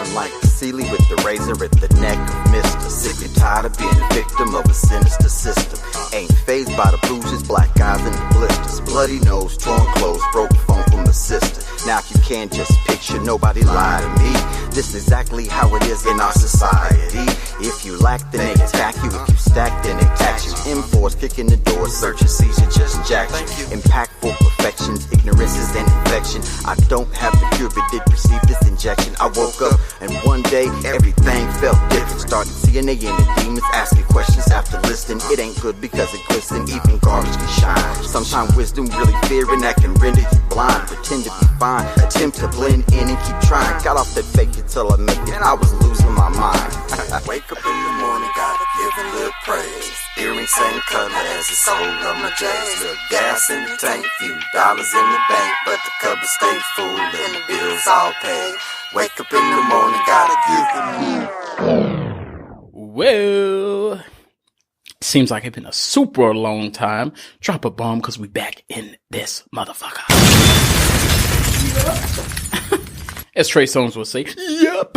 I'm like Sealy with the razor at the neck of Mr. Sick and tired of being a victim of a sinister system. Ain't fazed by the bruises, black eyes and the blisters. Bloody nose, torn clothes, broke phone from the sister. Now if you can't just picture, nobody lie to me. This is exactly how it is in our society. If you lack, then they attack you. If you stack, then they tax you. M4's kicking the door, search and seizure, just jack you. Impactful perfections, ignorance is an infection. I don't have the cure, but did receive this injection. I woke up and one day everything felt different. Started seeing they in the demons, asking questions after listening. It ain't good because it glisten, even garbage can shine. Sometimes wisdom really fearing that can render you blind. Pretend to be fine, attempt to blend in and keep trying. Got off that fake it till I make it, I was losing my mind. Wake up in the morning, gotta give a little praise. Earrings same color as the soul of my J's. Little gas in the tank, few dollars in the bank, but the cupboard stay full and the bills all paid. Wake up in the morning, gotta give a Well, seems like it's been a super long time. Drop a bomb because we back in this motherfucker. As Trey Songz would say, yep.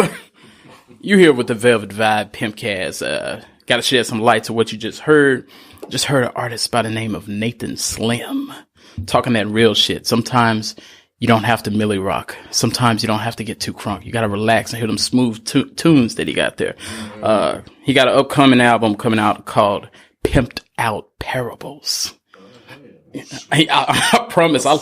You here with the Velvet Vibe Pimpcast. Gotta shed some light to what you just heard. Just heard an artist by the name of Nathan Slim talking that real shit. Sometimes you don't have to Millie Rock. Sometimes you don't have to get too crunk. You gotta relax and hear them smooth tunes that he got there. He got an upcoming album coming out called Pimped Out Parables. I promise I'm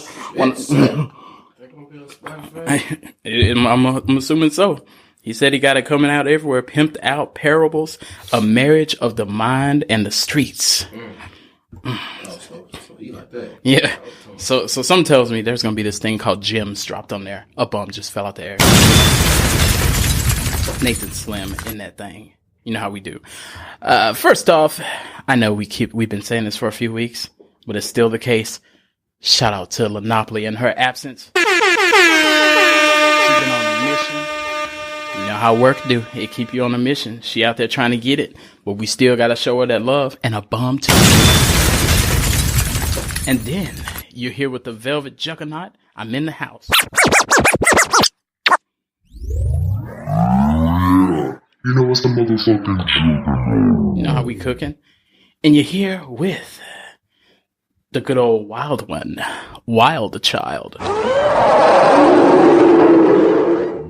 assuming so. He said he got it coming out everywhere. Pimped Out Parables, a marriage of the mind and the streets. So you like that? Yeah. So something tells me there's going to be this thing called gems dropped on there. A bomb just fell out the air. Nathan Slim in that thing. You know how we do. First off, I know we've been saying this for a few weeks, but it's still the case. Shout out to Lenopoly in her absence. She's been on a mission. You know how work do. It keep you on a mission. She out there trying to get it, but we still got to show her that love and a bomb too. And then you're here with the Velvet Juggernaut. I'm in the house. You know what's the motherfucking juggernaut? You know how we cooking? And you're here with the good old wild one, Wild Child.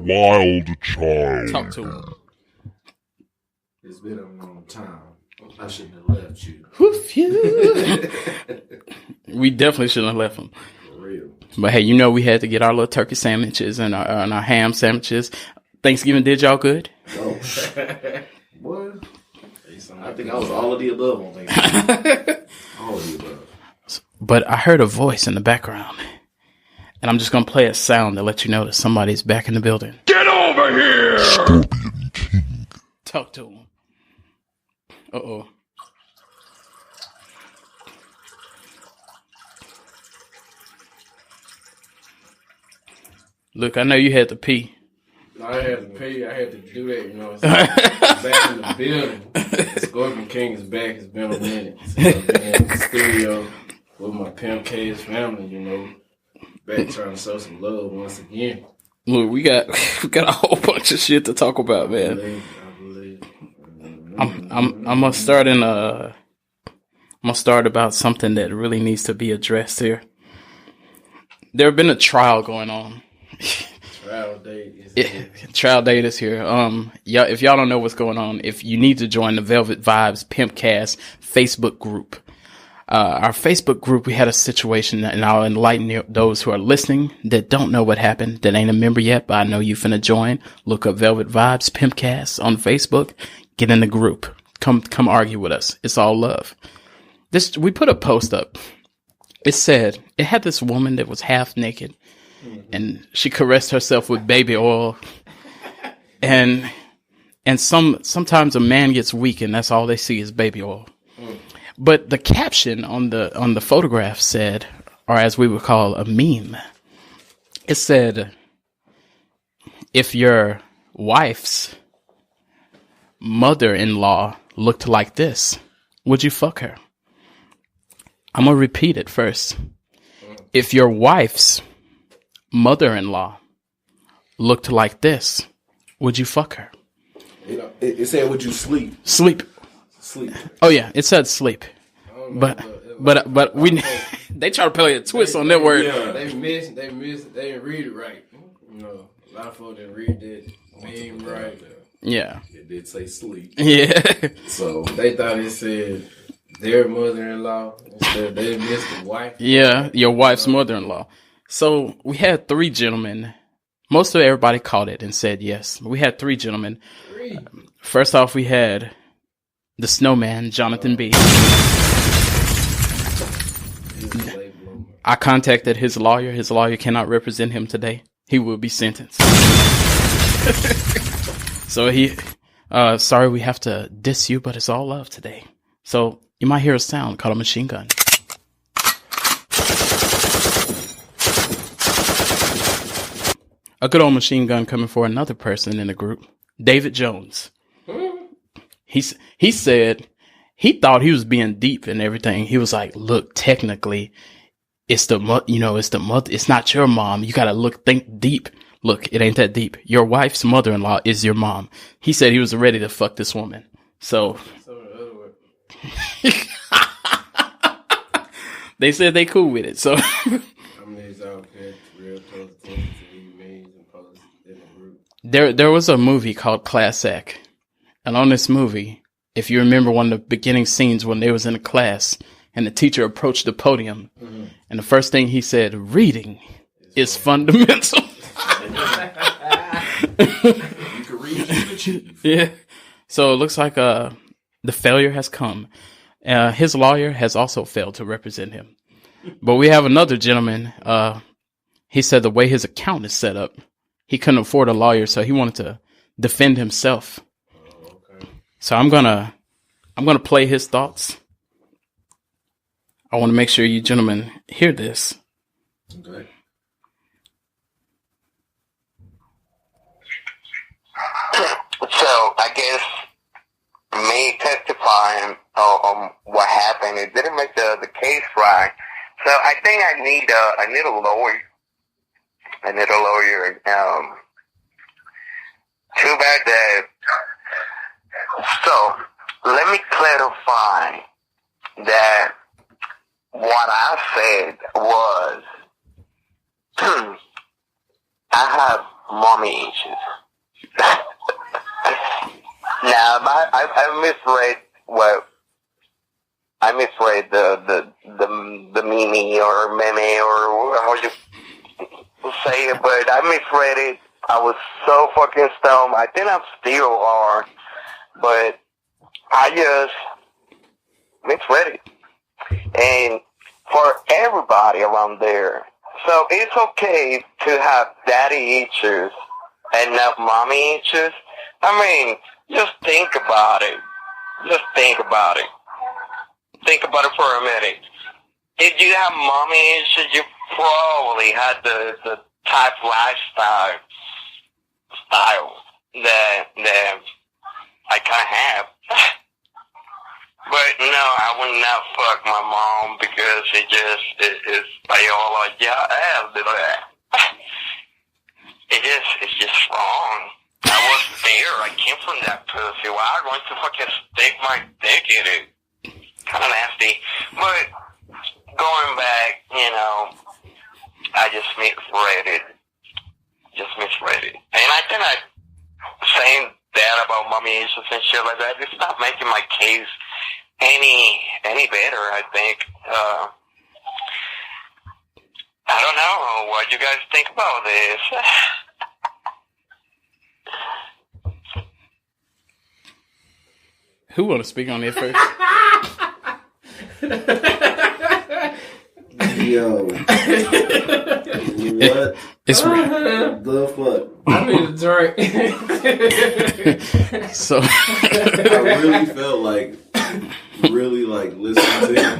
Wild child. Talk to him. It's been a long time. I shouldn't have left you. Woof you. We definitely shouldn't have left him. For real. But hey, you know we had to get our little turkey sandwiches and our ham sandwiches. Thanksgiving did y'all good? Oh, what? I think I was all of the above on Thanksgiving. All of the above. But I heard a voice in the background. And I'm just going to play a sound to let you know that somebody's back in the building. Get over here! Scorpion King. Talk to him. Uh-oh. Look, I know you had to pee. I had to pay. I had to do that, you know. So I'm back in the building. Scorpion King is back. It's been a minute. So I've been in the studio with my Pimp K's family, you know. Back trying to show some love once again. Look, we got a whole bunch of shit to talk about, man. I believe. I'm gonna start about something that really needs to be addressed here. There been a trial going on. Trial date is here. Trial date is here. Yeah, if y'all don't know what's going on, if you need to join the Velvet Vibes Pimpcast Facebook group. Our Facebook group, we had a situation, and I'll enlighten those who are listening that don't know what happened, that ain't a member yet, but I know you finna join. Look up Velvet Vibes Pimpcast on Facebook. Get in the group. Come argue with us. It's all love. We put a post up. It said, it had this woman that was half naked, and she caressed herself with baby oil. And sometimes a man gets weak, and that's all they see is baby oil. But the caption on the photograph said, or as we would call a meme, it said, if your wife's mother-in-law looked like this, would you fuck her? I'm going to repeat it first. If your wife's mother-in-law looked like this, would you fuck her? It said, would you sleep? Sleep. Oh yeah, it said sleep. But we they try to play a twist on that word. Yeah, they missed. They didn't read it right. You know, a lot of folks didn't read that name right. Yeah. It did say sleep. Yeah. So they thought it said their mother-in-law instead. They missed the wife. Yeah, your wife's mother-in-law. So we had 3 gentlemen. Most of everybody caught it and said yes. We had 3 gentlemen. First off, we had the snowman, Jonathan B. I contacted his lawyer. His lawyer cannot represent him today. He will be sentenced. So sorry we have to diss you, but it's all love today. So you might hear a sound called a machine gun. A good old machine gun coming for another person in the group, David Jones. He said he thought he was being deep and everything. He was like, look, technically, it's the mother. It's not your mom. You got to think deep. Look, it ain't that deep. Your wife's mother-in-law is your mom. He said he was ready to fuck this woman. So they said they cool with it. So there was a movie called Class Act. And on this movie, if you remember one of the beginning scenes when they was in a class and the teacher approached the podium, and the first thing he said, reading is fundamental. You can read, you can achieve. Yeah. So it looks like the failure has come. His lawyer has also failed to represent him. But we have another gentleman. He said the way his account is set up, he couldn't afford a lawyer, so he wanted to defend himself. So I'm gonna play his thoughts. I want to make sure you gentlemen hear this. Okay. So I guess me testifying on what happened, it didn't make the case right. So I think I need a lawyer. I need a lawyer. Too bad that. So let me clarify that what I said was I have mommy issues. Now I misread the meme or meme or how you say it, but I misread it. I was so fucking stoned. I think I'm still are, but I just misread it. And for everybody around there, so it's okay to have daddy issues and not mommy issues. I mean, just think about it. Just think about it. Think about it for a minute. If you have mommy issues, you probably had the type lifestyle that I kind of have. But no, I would not fuck my mom because it's Viola. Yeah, it's just wrong. I was there. I came from that pussy. Why am I going to fucking stick my dick in it? Kind of nasty. But going back, I just misread it. And I think saying that about mommy issues and shit like that, it's not making my case any better, I think. I don't know what you guys think about this. Who want to speak on it first? Yo. What? It's the fuck? I need a drink. So I really felt like listening to him.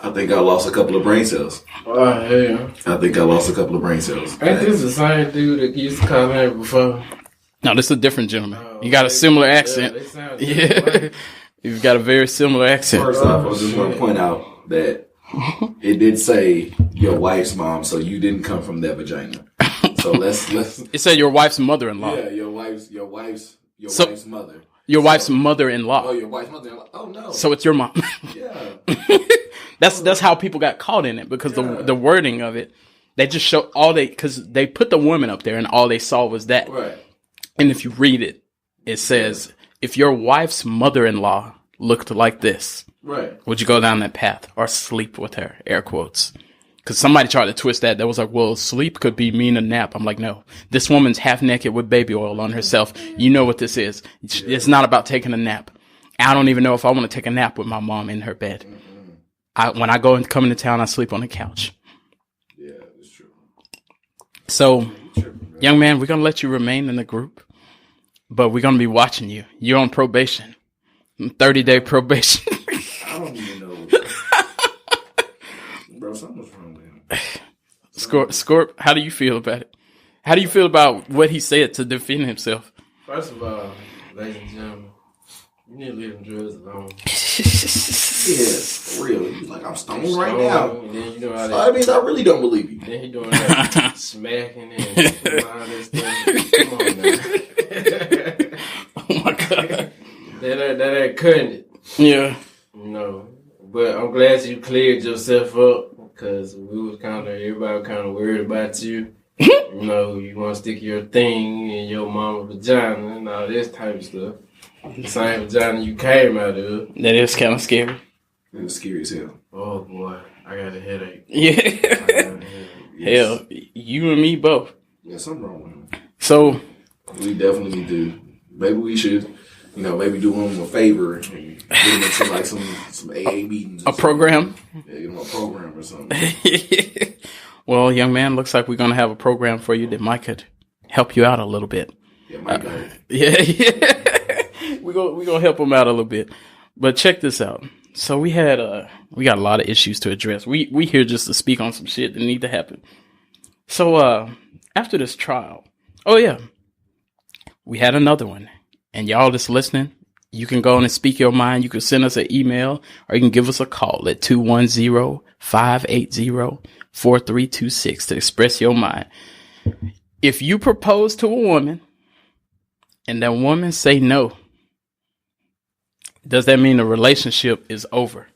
I think I lost a couple of brain cells. Oh, hell. I think I lost a couple of brain cells. Ain't this the same dude that used to call in before? no, this is a different gentleman. You got a similar accent. They sound Yeah, you've got a very similar accent. First off, I just want to point out that it did say your wife's mom, so you didn't come from that vagina. So let's. It said your wife's mother-in-law. Yeah, your wife's mother. Your wife's mother-in-law. Oh, your wife's mother-in-law. Oh no. So it's your mom. Yeah. That's how people got caught in it because the wording of it, they just show because they put the woman up there and all they saw was that. Right. And if you read it, it says, if your wife's mother-in-law looked like this, right, would you go down that path or sleep with her? Air quotes. Because somebody tried to twist that. That was like, well, sleep could be mean a nap. I'm like, no. This woman's half naked with baby oil on herself. You know what this is. It's not about taking a nap. I don't even know if I want to take a nap with my mom in her bed. When I come into town, I sleep on the couch. Yeah, that's true. So, young man, we're going to let you remain in the group, but we're going to be watching you. You're on probation. 30-day probation. I don't even know. Bro, something's wrong with him. Scorp, how do you feel about it? How do you feel about what he said to defend himself? First of all, ladies and gentlemen, you need to leave them drugs alone. Yeah, for real. He's like, I'm stoned right now. And then you know how So that means I really don't believe you. Then he doing that smacking and all this stuff. Come on now. Oh my God. That ain't cutting it. Yeah. No. But I'm glad you cleared yourself up because everybody was kind of worried about you. You know, you want to stick your thing in your mama's vagina and all this type of stuff. The same vagina you came out of. That is kind of scary. It was scary as hell. Oh boy, I got a headache. Yeah. Hell, you and me both. Yeah, something wrong with him. So We definitely do. Maybe we should, maybe do him a favor and get him into like some AA meetings. a program. Yeah, give him a program or something. Well, young man, looks like we're going to have a program for you that might could help you out a little bit. Yeah, my God. Yeah. We're going to help him out a little bit. But check this out. So we got a lot of issues to address. We here just to speak on some shit that need to happen. So after this trial, we had another one. And y'all just listening, you can go on and speak your mind. You can send us an email or you can give us a call at 210-580-4326 to express your mind. If you propose to a woman and that woman say no, does that mean the relationship is over?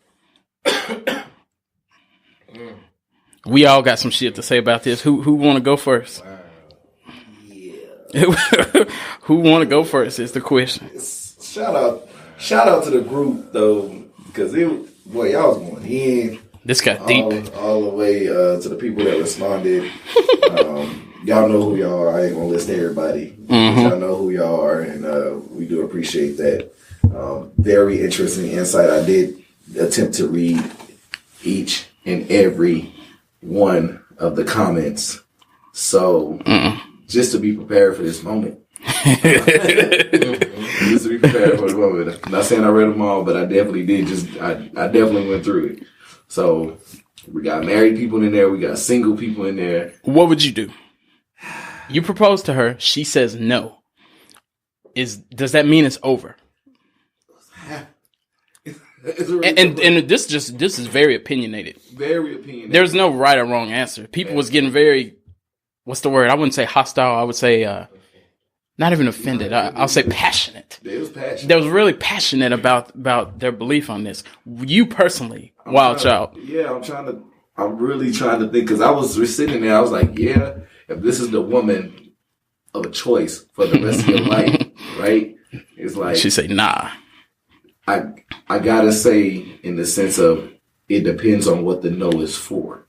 We all got some shit to say about this. Who want to go first? Wow. Who want to go first is the question. Shout out to the group though, because y'all was going in. This got deep. All the way to the people that responded. Y'all know who y'all are. I ain't gonna list everybody. Y'all know who y'all are, and we do appreciate that. Very interesting insight. I did attempt to read each and every one of the comments. So just to be prepared for this moment. Just to be prepared for the moment. I'm not saying I read them all, but I definitely did. I definitely went through it. So we got married people in there. We got single people in there. What would you do? You propose to her. She says no. Does that mean it's over? And this is very opinionated. Very opinionated. There's no right or wrong answer. People was getting very, what's the word? I wouldn't say hostile. I would say not even offended. I'll say passionate. It was passionate. They was really passionate about their belief on this. You personally, Wild Child. Yeah, I'm really trying to think because I was just sitting there. I was like, yeah, if this is the woman of a choice for the rest of your life, right? It's like She say nah. I gotta say, in the sense of it depends on what the no is for.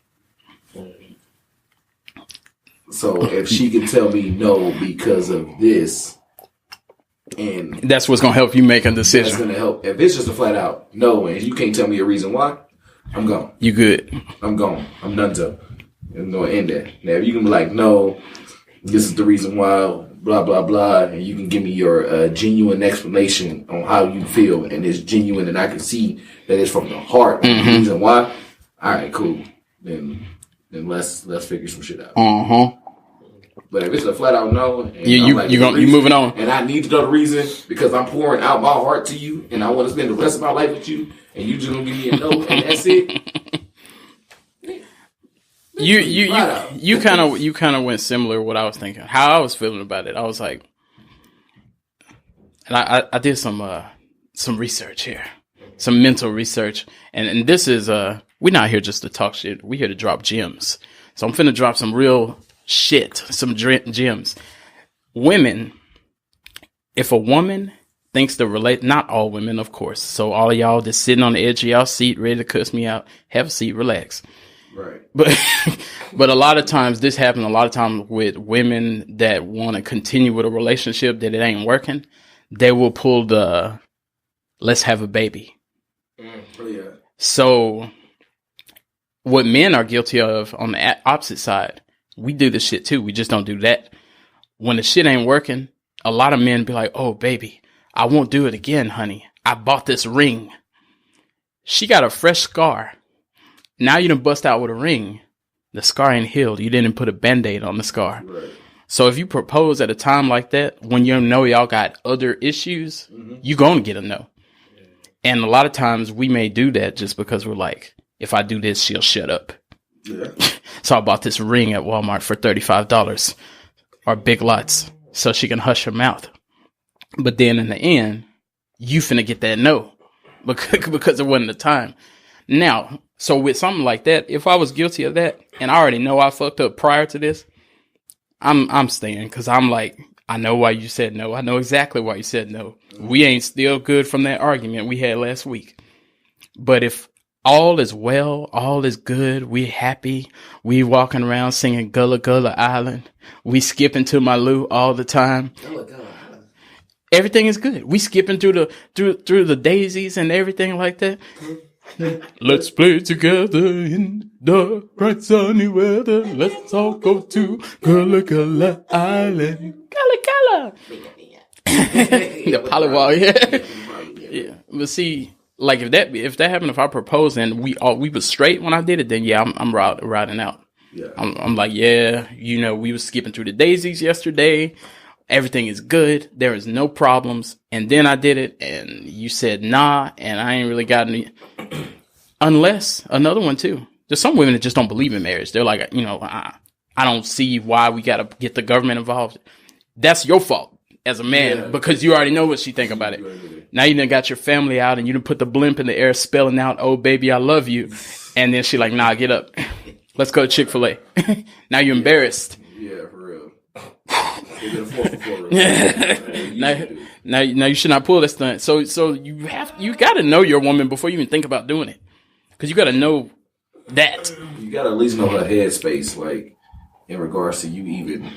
So if she can tell me no because of this, and That's what's gonna help you make a that's decision. gonna help. If it's just a flat out no, and you can't tell me a reason why, I'm gone. You good? I'm gone. I'm done. So I'm gonna end that. Now, if you can be like, no, this is the reason why, blah blah blah, and you can give me your genuine explanation on how you feel, and it's genuine, and I can see that it's from the heart. The reason why, all right, cool. Then let's figure some shit out. But if it's a flat out no, and You moving on. and I need to know the reason because I'm pouring out my heart to you, and I want to spend the rest of my life with you, and you just gonna give me a no, and that's it. you kind of went similar to what I was thinking. How I was feeling about it, I was like, and I did some research here, some mental research, and this is we're not here just to talk shit. We're here to drop gems. So I'm finna drop some real shit, some gems. Women, if a woman thinks not all women, of course. So all of y'all just sitting on the edge of y'all seat, ready to cuss me out, have a seat, relax. Right. But a lot of times this happens a lot of times with women that want to continue with a relationship that it ain't working. They will pull the, let's have a baby. Yeah. So what men are guilty of on the opposite side, we do this shit too. We just don't do that. When the shit ain't working, a lot of men be like, oh, baby, I won't do it again, honey. I bought this ring. She got a fresh scar. Now you done bust out with a ring. The scar ain't healed. You didn't put a Band-Aid on the scar. Right. So if you propose at a time like that, when you know y'all got other issues, you gonna get a no. Yeah. And a lot of times we may do that just because we're like, if I do this, she'll shut up. Yeah. So I bought this ring at Walmart for $35 or Big Lots so she can hush her mouth. But then in the end, you finna get that no because it wasn't the time. Now, so with something like that, if I was guilty of that and I already know I fucked up prior to this, I'm staying because I'm like, I know why you said no. I know exactly why you said no. We ain't still good from that argument we had last week. But if all is well, all is good, we happy, we walking around singing Gullah Gullah Island, we skipping to my Lou all the time. Gullah Gullah Island. Everything is good. We skipping through the daisies and everything like that. Let's play together in the bright sunny weather. Let's all go to Gullah Gullah Island. Gullah Gullah. The Pollywog, yeah. Yeah. But see, like if that happened, if I proposed and we was straight when I did it, then yeah, I'm riding out. Yeah. I'm like, yeah, we was skipping through the daisies yesterday. Everything is good. There is no problems. And then I did it and you said nah, and I ain't really got any. Unless another one too. There's some women that just don't believe in marriage. They're like, I don't see why we got to get the government involved. That's your fault as a man because you already know what she think about it. Now you done got your family out and you done put the blimp in the air spelling out, oh baby, I love you. And then she like, nah, get up. Let's go to Chick-fil-A. Now you're embarrassed. Yeah, for real. Now you should not pull that stunt. So you got to know your woman before you even think about doing it, because you got to know that. You got to at least know her headspace, like in regards to you even.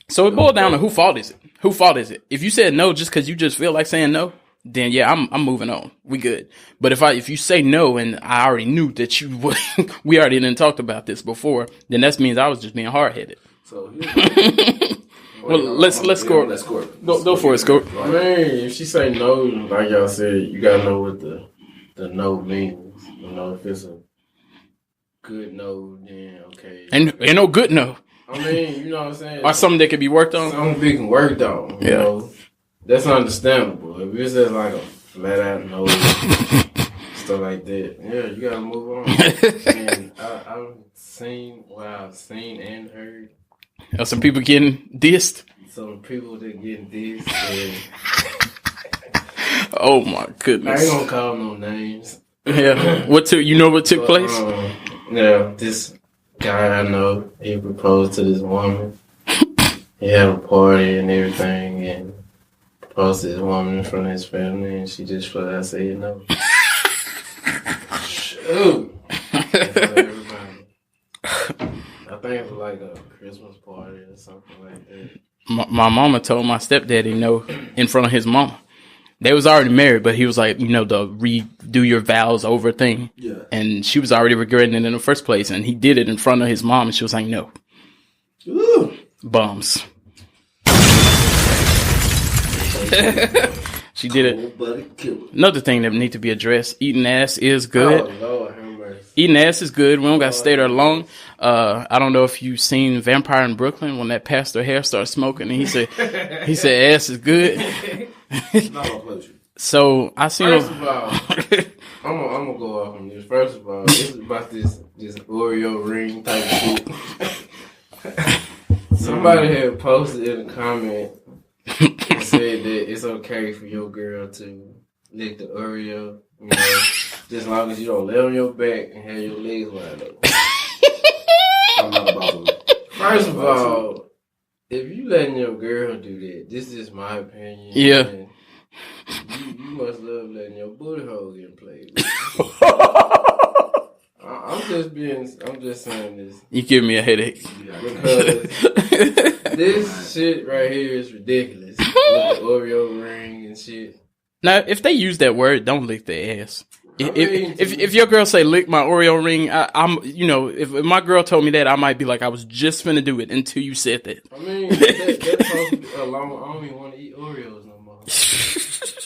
So it boils down to who fault is it? Who fault is it? If you said no just because you just feel like saying no, then yeah, I'm moving on. We good. But if you say no and I already knew that you would, we already didn't talked about this before, then that means I was just being hard headed. So. Well, let's score. Let's score. Go for it, score. I mean, if she say no, like y'all said, you gotta know what the no means. If it's a good no, then okay. And no good no. I mean, you know what I'm saying? Or something that can be worked on. Something we can work on. You know, that's understandable. If it's just like a flat out no, stuff like that, yeah, you gotta move on. And I've seen and heard. Are some people getting dissed? Some people that getting dissed. Oh my goodness! I ain't gonna call no names. Yeah, what took place? Yeah, this guy I know, he proposed to this woman. He had a party and everything, and proposed to this woman in front of his family, and she just flat out said no. Shoot. I think it was like a Christmas party or something like that. My mama told my stepdaddy no in front of his mama. They was already married, but he was like, the redo your vows over thing. Yeah. And she was already regretting it in the first place. And he did it in front of his mom, and she was like, no. Ooh. Bums. She did it. Another thing that needs to be addressed, eating ass is good. Oh, Lord have mercy. Eating ass is good. We don't got to stay there long. I don't know if you've seen Vampire in Brooklyn when that pastor hair started smoking and he said ass is good. So I seen First of all, I'm gonna go off on this. First of all, this is about this Oreo ring type shit. Somebody had posted in a comment and said that it's okay for your girl to lick the Oreo, you know, just as long as you don't lay on your back and have your legs wide open. I'm not about to. First of all, if you letting your girl do that, this is my opinion. Yeah. You must love letting your booty hole get played. I'm just saying this. You give me a headache. Because this shit right here is ridiculous. With the Oreo ring and shit. Now, if they use that word, don't lick their ass. I mean, If your girl say lick my Oreo ring, I'm you know, if my girl told me that, I might be like, I was just finna do it until you said that. I mean, that's alone. I don't even want to eat Oreos no more.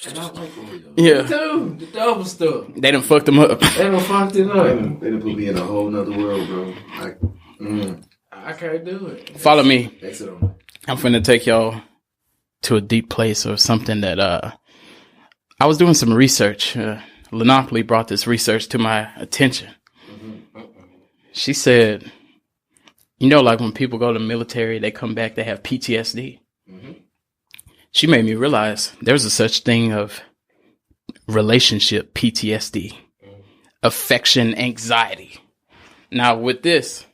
And I like Oreos. Yeah. Me too. The double stuff. They done fucked them up. They done fucked it up. They done put me in a whole nother world, bro. I can't do it. Follow me. Exit on it. I'm finna take y'all to a deep place or something that I was doing some research. Lenopoly brought this research to my attention. She said, you know, like when people go to the military, they come back, they have PTSD. She made me realize there's a such thing of relationship PTSD, affection anxiety. Now with this,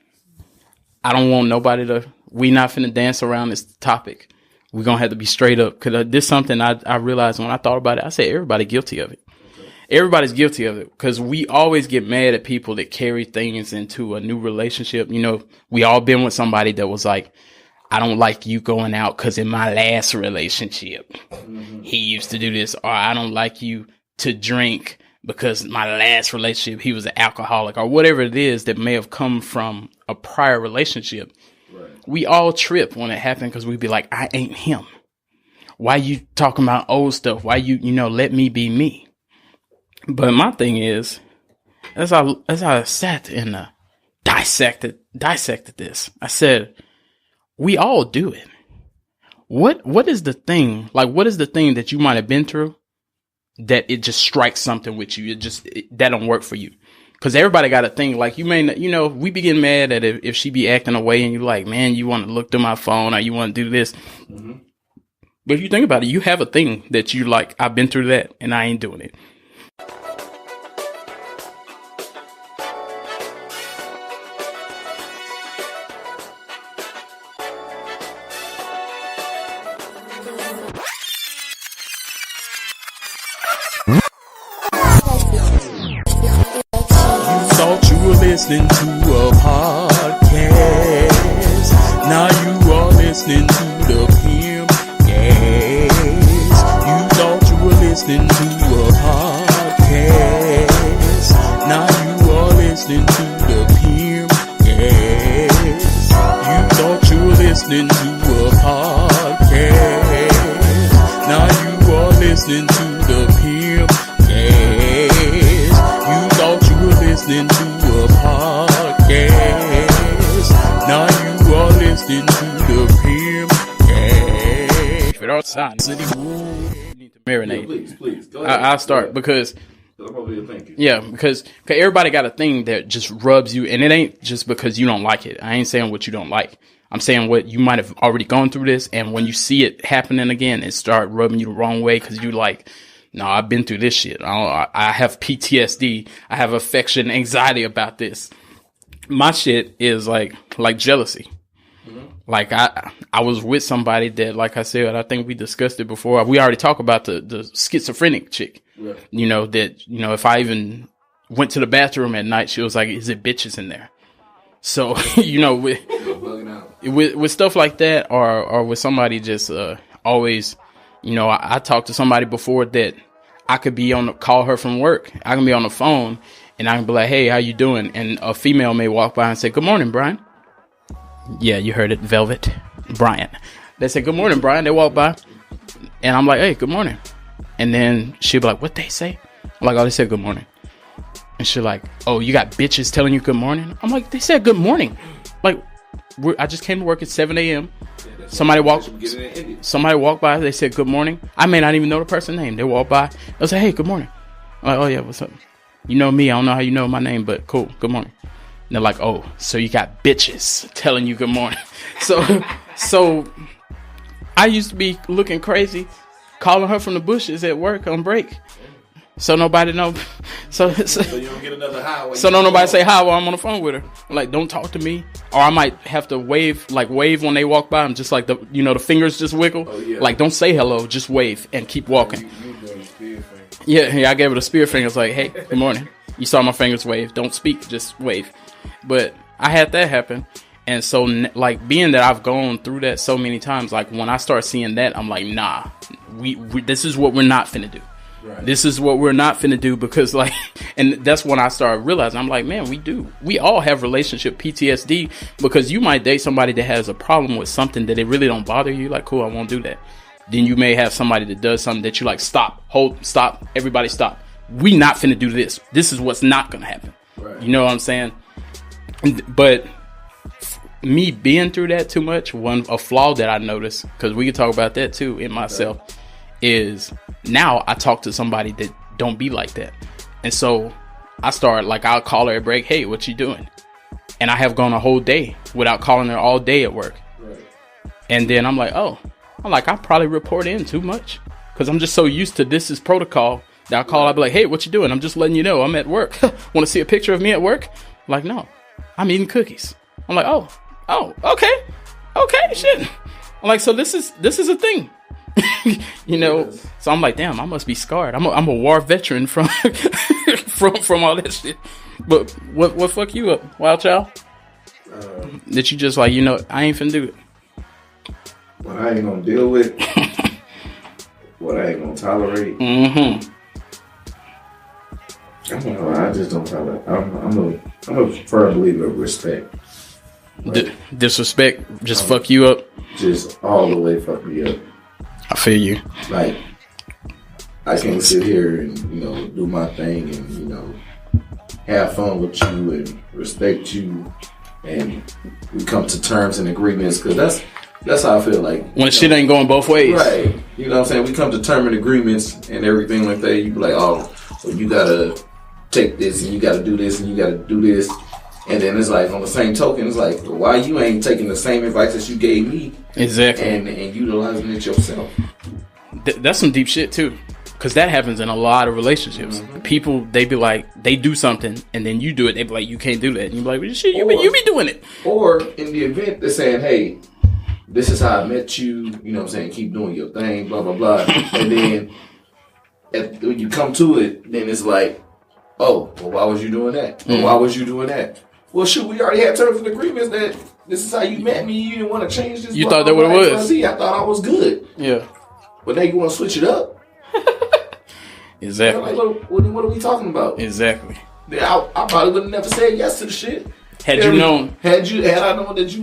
I don't want nobody to, we not finna dance around this topic. We're going to have to be straight up. Because this is something I realized when I thought about it. I said, everybody guilty of it. Everybody's guilty of it because we always get mad at people that carry things into a new relationship. You know, we all been with somebody that was like, I don't like you going out because in my last relationship, he used to do this. Or I don't like you to drink because my last relationship, he was an alcoholic, or whatever it is that may have come from a prior relationship. Right. We all trip when it happened because we be like, I ain't him. Why you talking about old stuff? Why you let me be me? But my thing is, as I sat and dissected this, I said, we all do it. What is the thing? Like, what is the thing that you might have been through that it just strikes something with you? That don't work for you. Because everybody got a thing. Like, you may not, we be getting mad at if she be acting away and you like, man, you want to look through my phone or you want to do this. But if you think about it, you have a thing that you like, I've been through that and I ain't doing it. Listening to a podcast. Now you are listening to the Ptsd. You thought you were listening to a podcast. Now you are listening to the Ptsd. You thought you were listening to a podcast. Now you are listening to the Ptsd. You thought you were listening to podcast. Now you are listening to the Ptsd. If it all sounds, you need to marinate. Yeah, please. Go ahead. I'll start because everybody got a thing that just rubs you, and it ain't just because you don't like it. I ain't saying what you don't like. I'm saying what you might have already gone through this, and when you see it happening again, it start rubbing you the wrong way because you like, no, I've been through this shit. I have PTSD. I have affection, anxiety about this. My shit is like jealousy. Like I was with somebody that, like I said, I think we discussed it before. We already talked about the schizophrenic chick. Right. If I even went to the bathroom at night, she was like, "Is it bitches in there?" So with stuff like that, or with somebody just always. I talked to somebody before that I could be call her from work. I can be on the phone and I can be like, hey, how you doing? And a female may walk by and say, good morning, Brian. Yeah, you heard it. Velvet. Brian. They say, good morning, Brian. They walk by and I'm like, hey, good morning. And then she'll be like, what they say? I'm like, oh, they said good morning. And she's like, oh, you got bitches telling you good morning? I'm like, they said good morning. Like, I just came to work at 7 a.m. Somebody walked by. They said good morning. I may not even know the person's name. They walk by. They'll say, hey, good morning. I'm like, oh yeah, what's up? You know me. I don't know how you know my name, but cool. Good morning. And they're like, oh, so you got bitches telling you good morning. So I used to be looking crazy, calling her from the bushes at work on break. So nobody know. So you don't get another hi. So don't nobody say hi while I'm on the phone with her. Like, don't talk to me. Or I might have to wave when they walk by. I'm just like the fingers just wiggle. Oh, yeah. Like, don't say hello, just wave and keep walking. Yeah, I gave it a spear finger. It's like, hey, good morning. You saw my fingers wave. Don't speak, just wave. But I had that happen. And so, like, being that I've gone through that so many times, like, when I start seeing that, I'm like, nah, we this is what we're not finna do. Right. This is what we're not finna do, because, like, and that's when I started realizing, I'm like, man, we all have relationship PTSD, because you might date somebody that has a problem with something that it really don't bother you. Like, cool, I won't do that. Then you may have somebody that does something that you like, stop, everybody stop. We not finna do this. This is what's not gonna happen. Right. You know what I'm saying? But me being through that too much, a flaw that I noticed, because we can talk about that too in myself, is now I talk to somebody that don't be like that. And so I start, like, I'll call her at break, hey, what you doing? And I have gone a whole day without calling her all day at work. Right. And then I'm like, I probably report in too much, because I'm just so used to this is protocol that I call, I'll be like, hey, what you doing? I'm just letting you know I'm at work. Want to see a picture of me at work? Like, no, I'm eating cookies. I'm like, oh, okay, shit. I'm like, so this is a thing. You know, so I'm like, damn, I must be scarred. I'm a war veteran from from all that shit. But what fuck you up, wild child? That you just like, I ain't finna do it. What I ain't gonna deal with, what I ain't gonna tolerate. Mm-hmm. I don't know. I just don't tolerate. I'm a firm believer of respect. Like, disrespect, just fuck you up. Just all the way fuck me up. I feel you. Like, I can't sit here and, do my thing and, have fun with you and respect you, and we come to terms and agreements, because that's how I feel like. When shit ain't going both ways. Right. You know what I'm saying? We come to term and agreements and everything like that. You be like, oh, well, you gotta take this and you gotta do this and you gotta do this. And then it's like, on the same token, it's like, well, why you ain't taking the same advice that you gave me? Exactly. And utilizing it yourself. That's some deep shit too. Because that happens in a lot of relationships. Mm-hmm. People, they be like, they do something and then you do it. They be like, you can't do that. And you be like, well, shit, you be doing it. Or in the event, they're saying, hey, this is how I met you. You know what I'm saying? Keep doing your thing, blah, blah, blah. And then when you come to it, then it's like, oh, well, why was you doing that? Mm-hmm. Or why was you doing that? Well, shoot, we already had terms and agreements that this is how you met me. You didn't want to change this. You thought that what it was? I thought I was good. Yeah. But now you want to switch it up? Exactly. Like, what are we talking about? Exactly. I probably would have never said yes to the shit. Had I known that you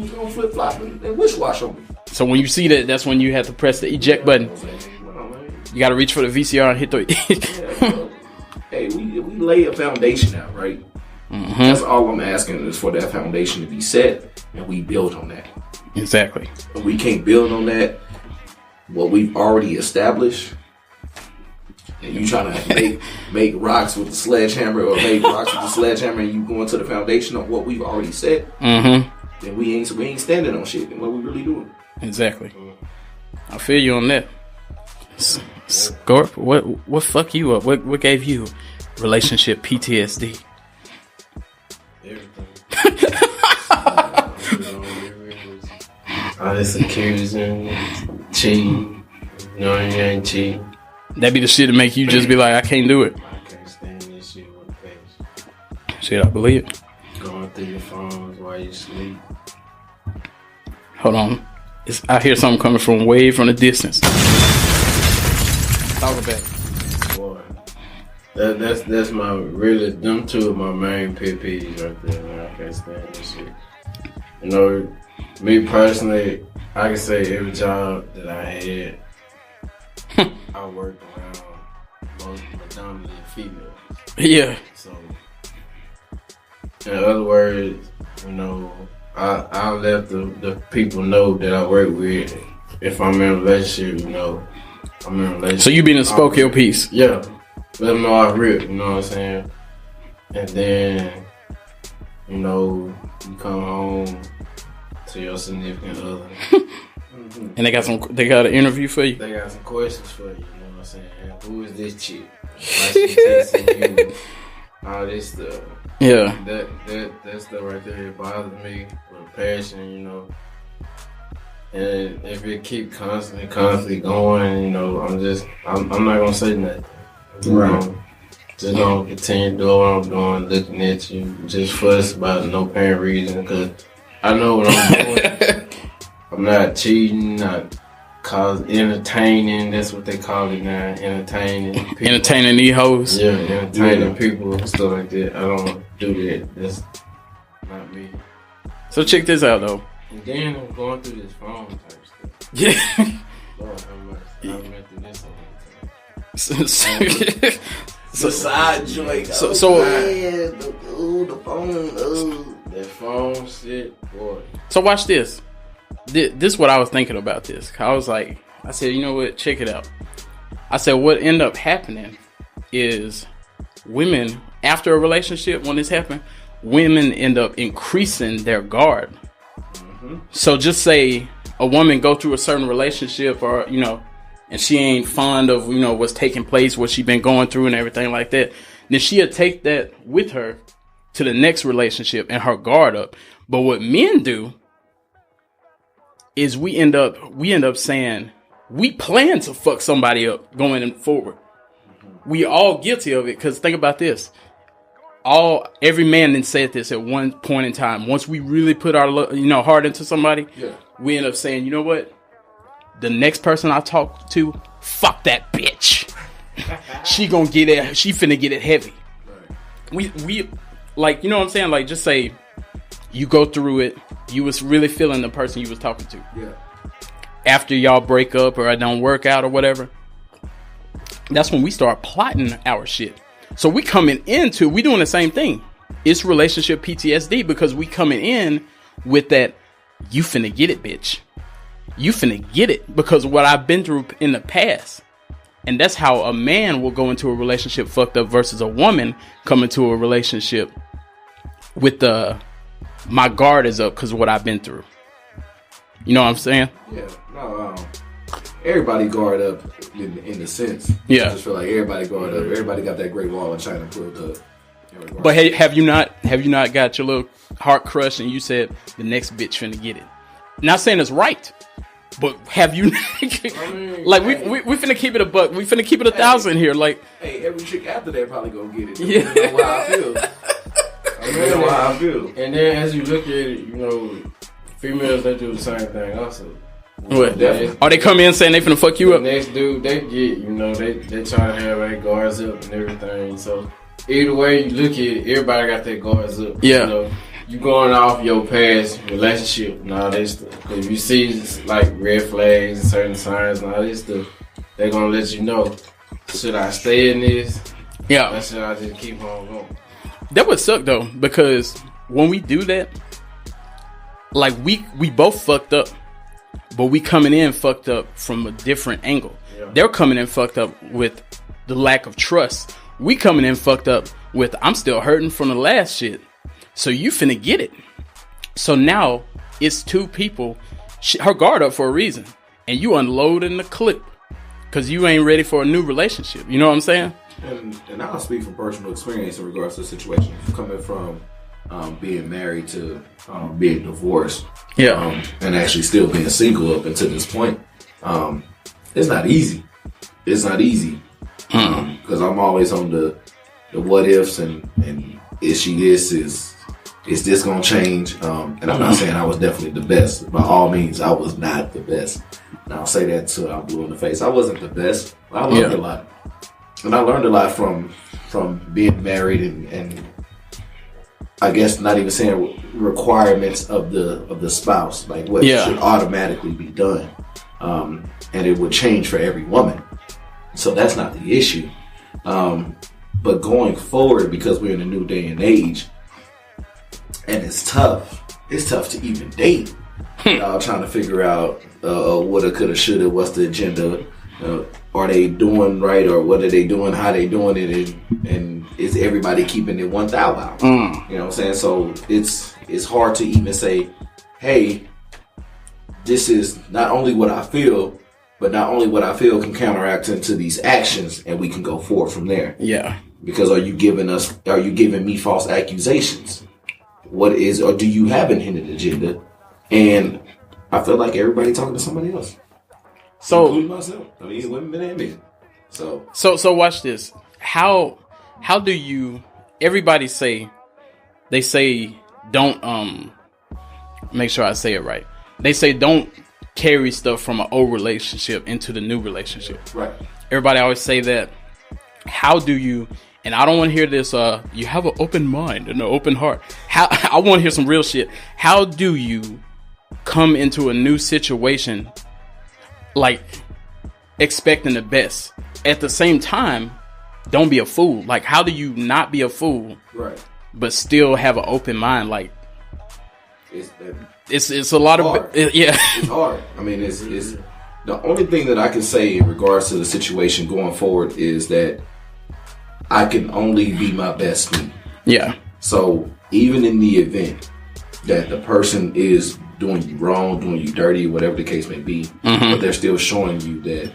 was going to flip flop and wish wash on me. So when you see that, that's when you have to press the eject button. You got to reach for the VCR and hit the. Hey, we lay a foundation out, right? Mm-hmm. That's all I'm asking is for that foundation to be set, and we build on that. Exactly. But we can't build on that what we've already established. And you trying to make rocks with the sledgehammer, or make rocks with the sledgehammer, and you going to the foundation of what we've already set. Mm-hmm. Then we ain't standing on shit. Then what we really doing? Exactly. I feel you on that. Scorp, what fuck you up? What gave you relationship PTSD? Everything. All this accusing, cheating. No, you ain't cheating. That be the shit to make you just be like, I can't do it. I can't stand this shit with the face. Shit, I believe it. Going through your phones while you sleep. Hold on. I hear something coming from way from the distance. Talk about it. Boy. That's my really, them two are my main pet peeves right there, man. I can't stand this shit. You know, me personally, I can say every job that I had, I worked around most predominantly females. Yeah. So, in other words, you know, I let the people know that I work with. If I'm in a relationship, you know, I'm in a relationship. So you been in spoke your piece? Yeah. Let them know I rip, you know what I'm saying? And then, you know, you come home to your significant other. And they got an interview for you? They got some questions for you, you know what I'm saying? Who is this chick? Why she texting you? All this stuff. Yeah. That stuff right there, it bothers me with passion, you know. And if it keep constantly going, you know, I'm not gonna say nothing. Right. Just gonna continue doing what I'm doing, looking at you, just fuss about no apparent reason, because I know what I'm doing. I'm not cheating, not entertaining. That's what they call it now, entertaining people. Entertaining these hoes. Yeah, entertaining people and stuff like that. I don't do that. That's not me. So check this out though. And then I'm going through this phone type stuff. Yeah. Lord have mercy. I went through this The side joint. The phone. That phone shit, boy. So watch this. This is what I was thinking about this. I was like, I said, you know what? Check it out. I said, what ended up happening is women, after a relationship, when this happened, women end up increasing their guard. Mm-hmm. So just say a woman go through a certain relationship, or, you know, and she ain't fond of, you know, what's taking place, what she been going through and everything like that. Then she'll take that with her to the next relationship and her guard up. But what men do is we end up saying we plan to fuck somebody up going forward. We all guilty of it, because think about this. Every man then said this at one point in time. Once we really put our heart into somebody, we end up saying, you know what? The next person I talk to, fuck that bitch. She finna get it heavy. Right. We like, you know what I'm saying? Like, just say you go through it, you was really feeling the person you was talking to. Yeah. After y'all break up or it don't work out or whatever, that's when we start plotting our shit. So we doing the same thing. It's relationship PTSD, because we coming in with that, you finna get it, bitch. You finna get it because of what I've been through in the past. And that's how a man will go into a relationship fucked up versus a woman coming to a relationship with my guard is up because of what I've been through. You know what I'm saying? Yeah. No, everybody guard up in the sense. Yeah. I just feel like everybody guard up. Everybody got that Great Wall of China pulled up. But hey, have you not got your little heart crushed and you said the next bitch finna get it? Not saying it's right, but have you? Like we finna keep it a buck. We finna keep it 1,000 here. Like, hey, every chick after that probably gonna get it. Yeah. That's how I feel. That's how I feel. And then as you look at it, you know, females, they do the same thing also. What? They come in saying they finna fuck you up? Next dude, they get, you know, they try to have their guards up and everything. So either way you look at it, everybody got their guards up. Yeah. You know, you going off your past relationship and all this stuff. Because if you see like red flags and certain signs and all this stuff, they're gonna let you know, should I stay in this? Yeah. Or should I just keep on going? That would suck though, because when we do that, like we both fucked up, but we coming in fucked up from a different angle. Yeah. They're coming in fucked up with the lack of trust. We coming in fucked up with, I'm still hurting from the last shit. So you finna get it. So now it's two people, her guard up for a reason, and you unloading the clip because you ain't ready for a new relationship. You know what I'm saying? And I'll speak from personal experience in regards to the situation. Coming from being married to being divorced, and actually still being single up until this point, it's not easy. It's not easy because I'm always on the what ifs and is she this, is this gonna change? And I'm not saying I was definitely the best. By all means, I was not the best. And I'll say that till I'm blue in the face. I wasn't the best. I learned a lot. And I learned a lot from being married and I guess not even saying requirements of the spouse, like what should automatically be done. And it would change for every woman. So that's not the issue. But going forward, because we're in a new day and age, and it's tough to even date. Trying to figure out woulda, coulda, shoulda, what's the agenda, Are they doing right, or what are they doing? How they doing it? And is everybody keeping it 1,000 out? You know what I'm saying? So it's hard to even say, hey, this is not only what I feel, but not only what I feel can counteract into these actions, and we can go forward from there. Yeah. Because are you giving me false accusations? What is, or do you have an hidden agenda? And I feel like everybody talking to somebody else. So, including myself. I mean, women and men. So watch this. How do you, everybody they say don't, make sure I say it right. They say don't carry stuff from an old relationship into the new relationship. Right. Everybody always say that. How do you, and I don't want to hear this, you have an open mind and an open heart. I want to hear some real shit. How do you come into a new situation like expecting the best? At the same time, don't be a fool. Like, how do you not be a fool, right, but still have an open mind? Like, it's a lot hard. of yeah. It's hard. I mean, it's the only thing that I can say in regards to the situation going forward is that I can only be my best me. Yeah. So even in the event that the person is doing you wrong, doing you dirty, whatever the case may be, but they're still showing you that,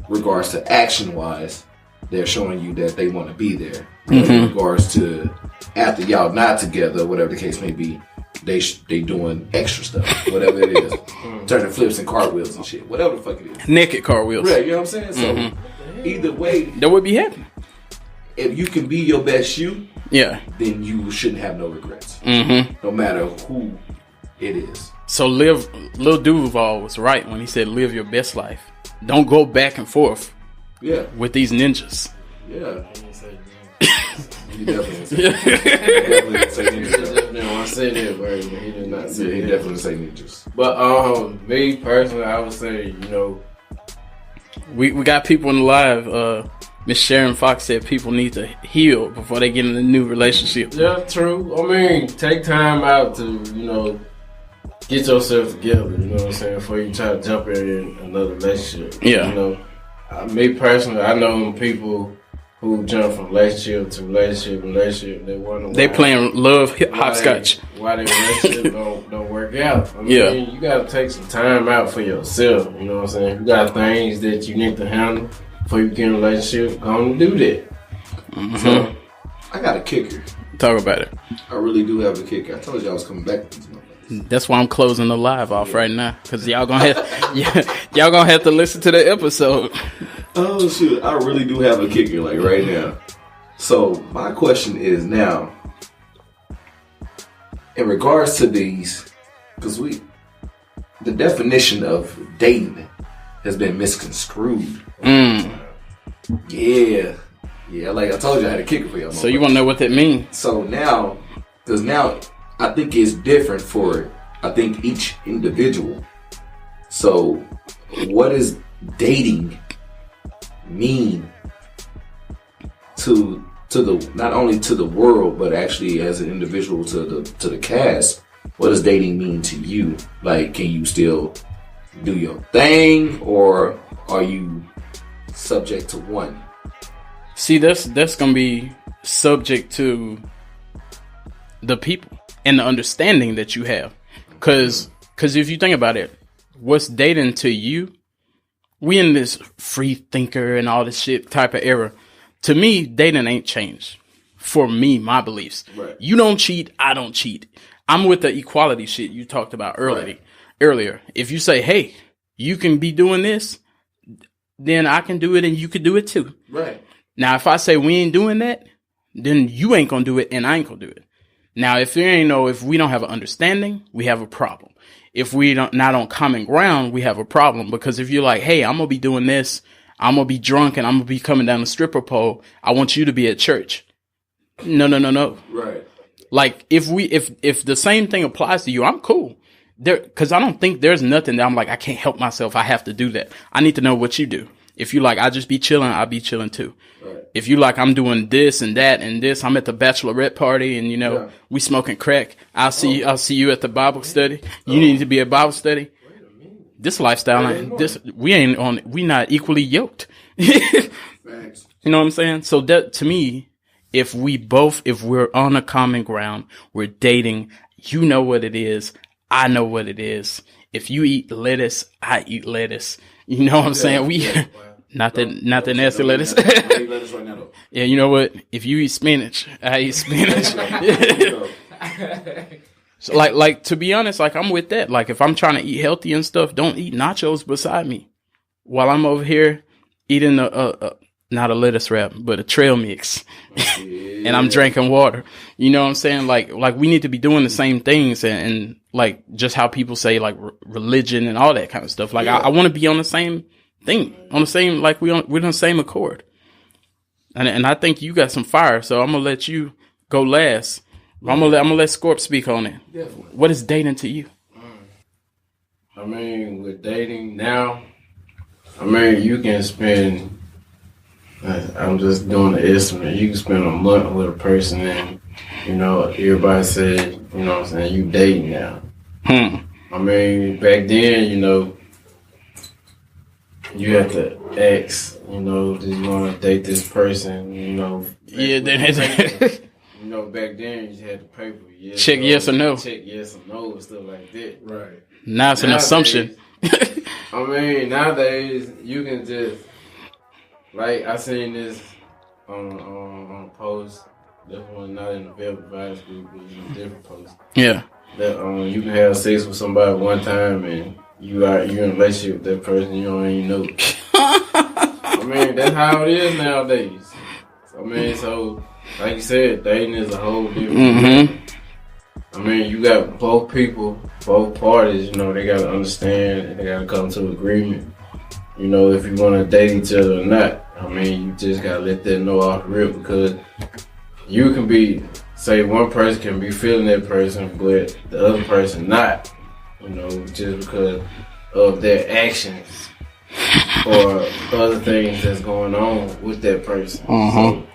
regards to action wise, they're showing you that they want to be there. In regards to after y'all not together, whatever the case may be, they doing extra stuff, whatever it is, turning flips and cartwheels and shit, whatever the fuck it is, Naked cartwheels. right? You know what I'm saying? So either way, That would be happening. if you can be your best you, Yeah. then you shouldn't have no regrets, no matter who it is. So Lil Duval was right when he said live your best life. Don't go back and forth Yeah, with these ninjas. yeah. He definitely say ninjas. No, I said that, but he did not say Yeah, he that. definitely say ninjas. But me personally, I would say, We got people in the live. Miss Sharon Fox said people need to heal before they get in a new relationship. yeah, true. I mean, take time out to, get yourself together, you know what I'm saying, before you try to jump in another relationship. Yeah. Me personally, I know people who jump from relationship to relationship, they wonder They why- playing love why hopscotch. Why their relationship don't work out. I mean, Yeah. you gotta take some time out for yourself, you know what I'm saying? You got things that you need to handle before you get in a relationship, go on and do that. So, I got a kicker. Talk about it. I really do have a kicker. I told you I was coming back to this motherfucker. That's why I'm closing the live off right now, because y'all gonna have to listen to the episode. Oh shoot, I really do have a kicker like right now. So my question is now, in regards to these, because the definition of dating has been misconstrued. Yeah, like I told you, I had a kicker for y'all. So you want to know what that means? So now, because now I think it's different for each individual. So what does dating mean to the, not only to the world, but actually as an individual to the cast? What does dating mean to you? Like, can you still do your thing, or are you subject to one? See, that's gonna be subject to the people and the understanding that you have. Cause if you think about it, what's dating to you? We in this free thinker and all this shit type of era. To me, dating ain't changed. For me, my beliefs. Right. You don't cheat, I don't cheat. I'm with the equality shit you talked about earlier. If you say, hey, you can be doing this, then I can do it and you can do it too. Right. Now, if I say we ain't doing that, then you ain't gonna do it and I ain't gonna do it. Now, if we don't have an understanding, we have a problem. If we not on common ground, we have a problem. Because if you're like, hey, I'm gonna be doing this, I'm gonna be drunk and I'm gonna be coming down the stripper pole, I want you to be at church. No. Right. Like, if the same thing applies to you, I'm cool. Because I don't think there's nothing that I'm like, I can't help myself, I have to do that. I need to know what you do. If you like, I just be chilling, I'll be chilling too. Right. If you like, I'm doing this and that and this, I'm at the bachelorette party and we smoking crack. I'll see you at the Bible study. You need to be at Bible study. this lifestyle, we not equally yoked. Facts. You know what I'm saying? So that, to me, if we're on a common ground, we're dating, you know what it is, I know what it is. If you eat lettuce, I eat lettuce. You know what I'm saying? Not that nasty lettuce. Lettuce right now, though. Yeah, you know what? If you eat spinach, I eat spinach. So like to be honest, like I'm with that. Like if I'm trying to eat healthy and stuff, don't eat nachos beside me while I'm over here eating not a lettuce wrap, but a trail mix. And I'm drinking water. You know what I'm saying? Like we need to be doing the same things and like just how people say like religion and all that kind of stuff. Like I want to be on the same thing, on the same, like we're on the same accord. And I think you got some fire, so I'm gonna let you go last. I'm gonna let Scorp speak on it. Definitely. What is dating to you? I mean, with dating now, I mean, you can spend, I'm just doing the estimate, you can spend a month with a person and, you know, everybody said, you know what I'm saying, you dating now. I mean, back then, you know, you have to ask, you know, do you want to date this person, you know. Yeah, you know, back then, you just had to pay for it. Check yes or no. Check yes or no and stuff like that. Right. Now it's an assumption. I mean, nowadays, you can just, like, I seen this on a post, this one not in the Velvet Vibes group, but in a different post. Yeah. That you can have sex with somebody one time and you're in a relationship with that person you don't even know. I mean, that's how it is nowadays. I mean, so, like you said, dating is a whole different I mean, you got both people, both parties, you know, they got to understand and they got to come to an agreement. You know, if you want to date each other or not. I mean, you just got to let that know off the rip because you can be, say one person can be feeling that person, but the other person not. You know, just because of their actions or other things that's going on with that person. So,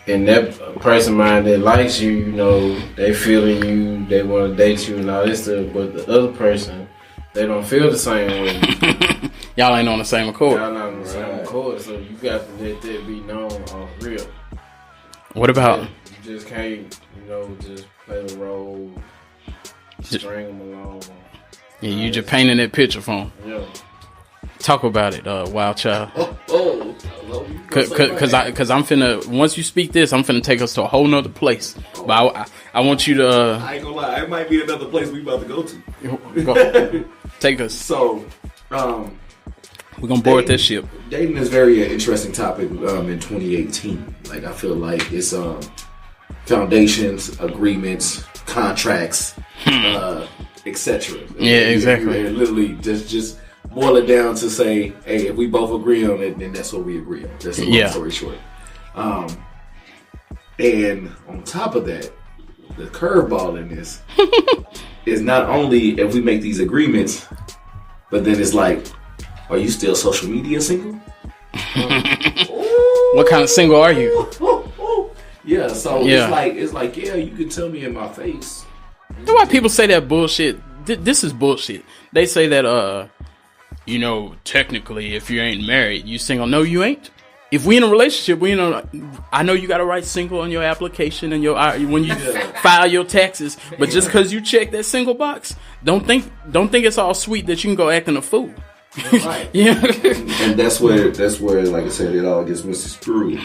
and that person mind that likes you, you know, they feeling you, they want to date you and all this stuff, but the other person, they don't feel the same way. Y'all ain't on the same accord. Y'all not on the same accord, so you got to let that be known off real. What about? You just can't, you know, just play the role, string them along. Yeah, you just painting that picture for him. Yeah. Talk about it, Wild Child. Cause I'm finna, once you speak this, I'm finna take us to a whole nother place. But I want you to. I ain't gonna lie, it might be another place we about to go to. Go. Take us. So, we're gonna board that ship. Dating is very interesting topic in 2018. Like I feel like it's foundations, agreements, contracts, etc. Yeah, exactly. And literally just boil it down to say, hey, if we both agree on it, then that's what we agree on. That's a long story short. And on top of that, the curveball in this is not only if we make these agreements, but then it's like, are you still social media single? What kind of single are you? Yeah, so it's like, yeah, you can tell me in my face. That's why people say that bullshit. This is bullshit. They say that, you know, technically, if you ain't married, you single. No, you ain't. If we in a relationship, I know you got to write single on your application and when you file your taxes. But just because you check that single box, don't think it's all sweet that you can go acting a fool. Right. Yeah. And that's where, like I said, it all gets misconstrued.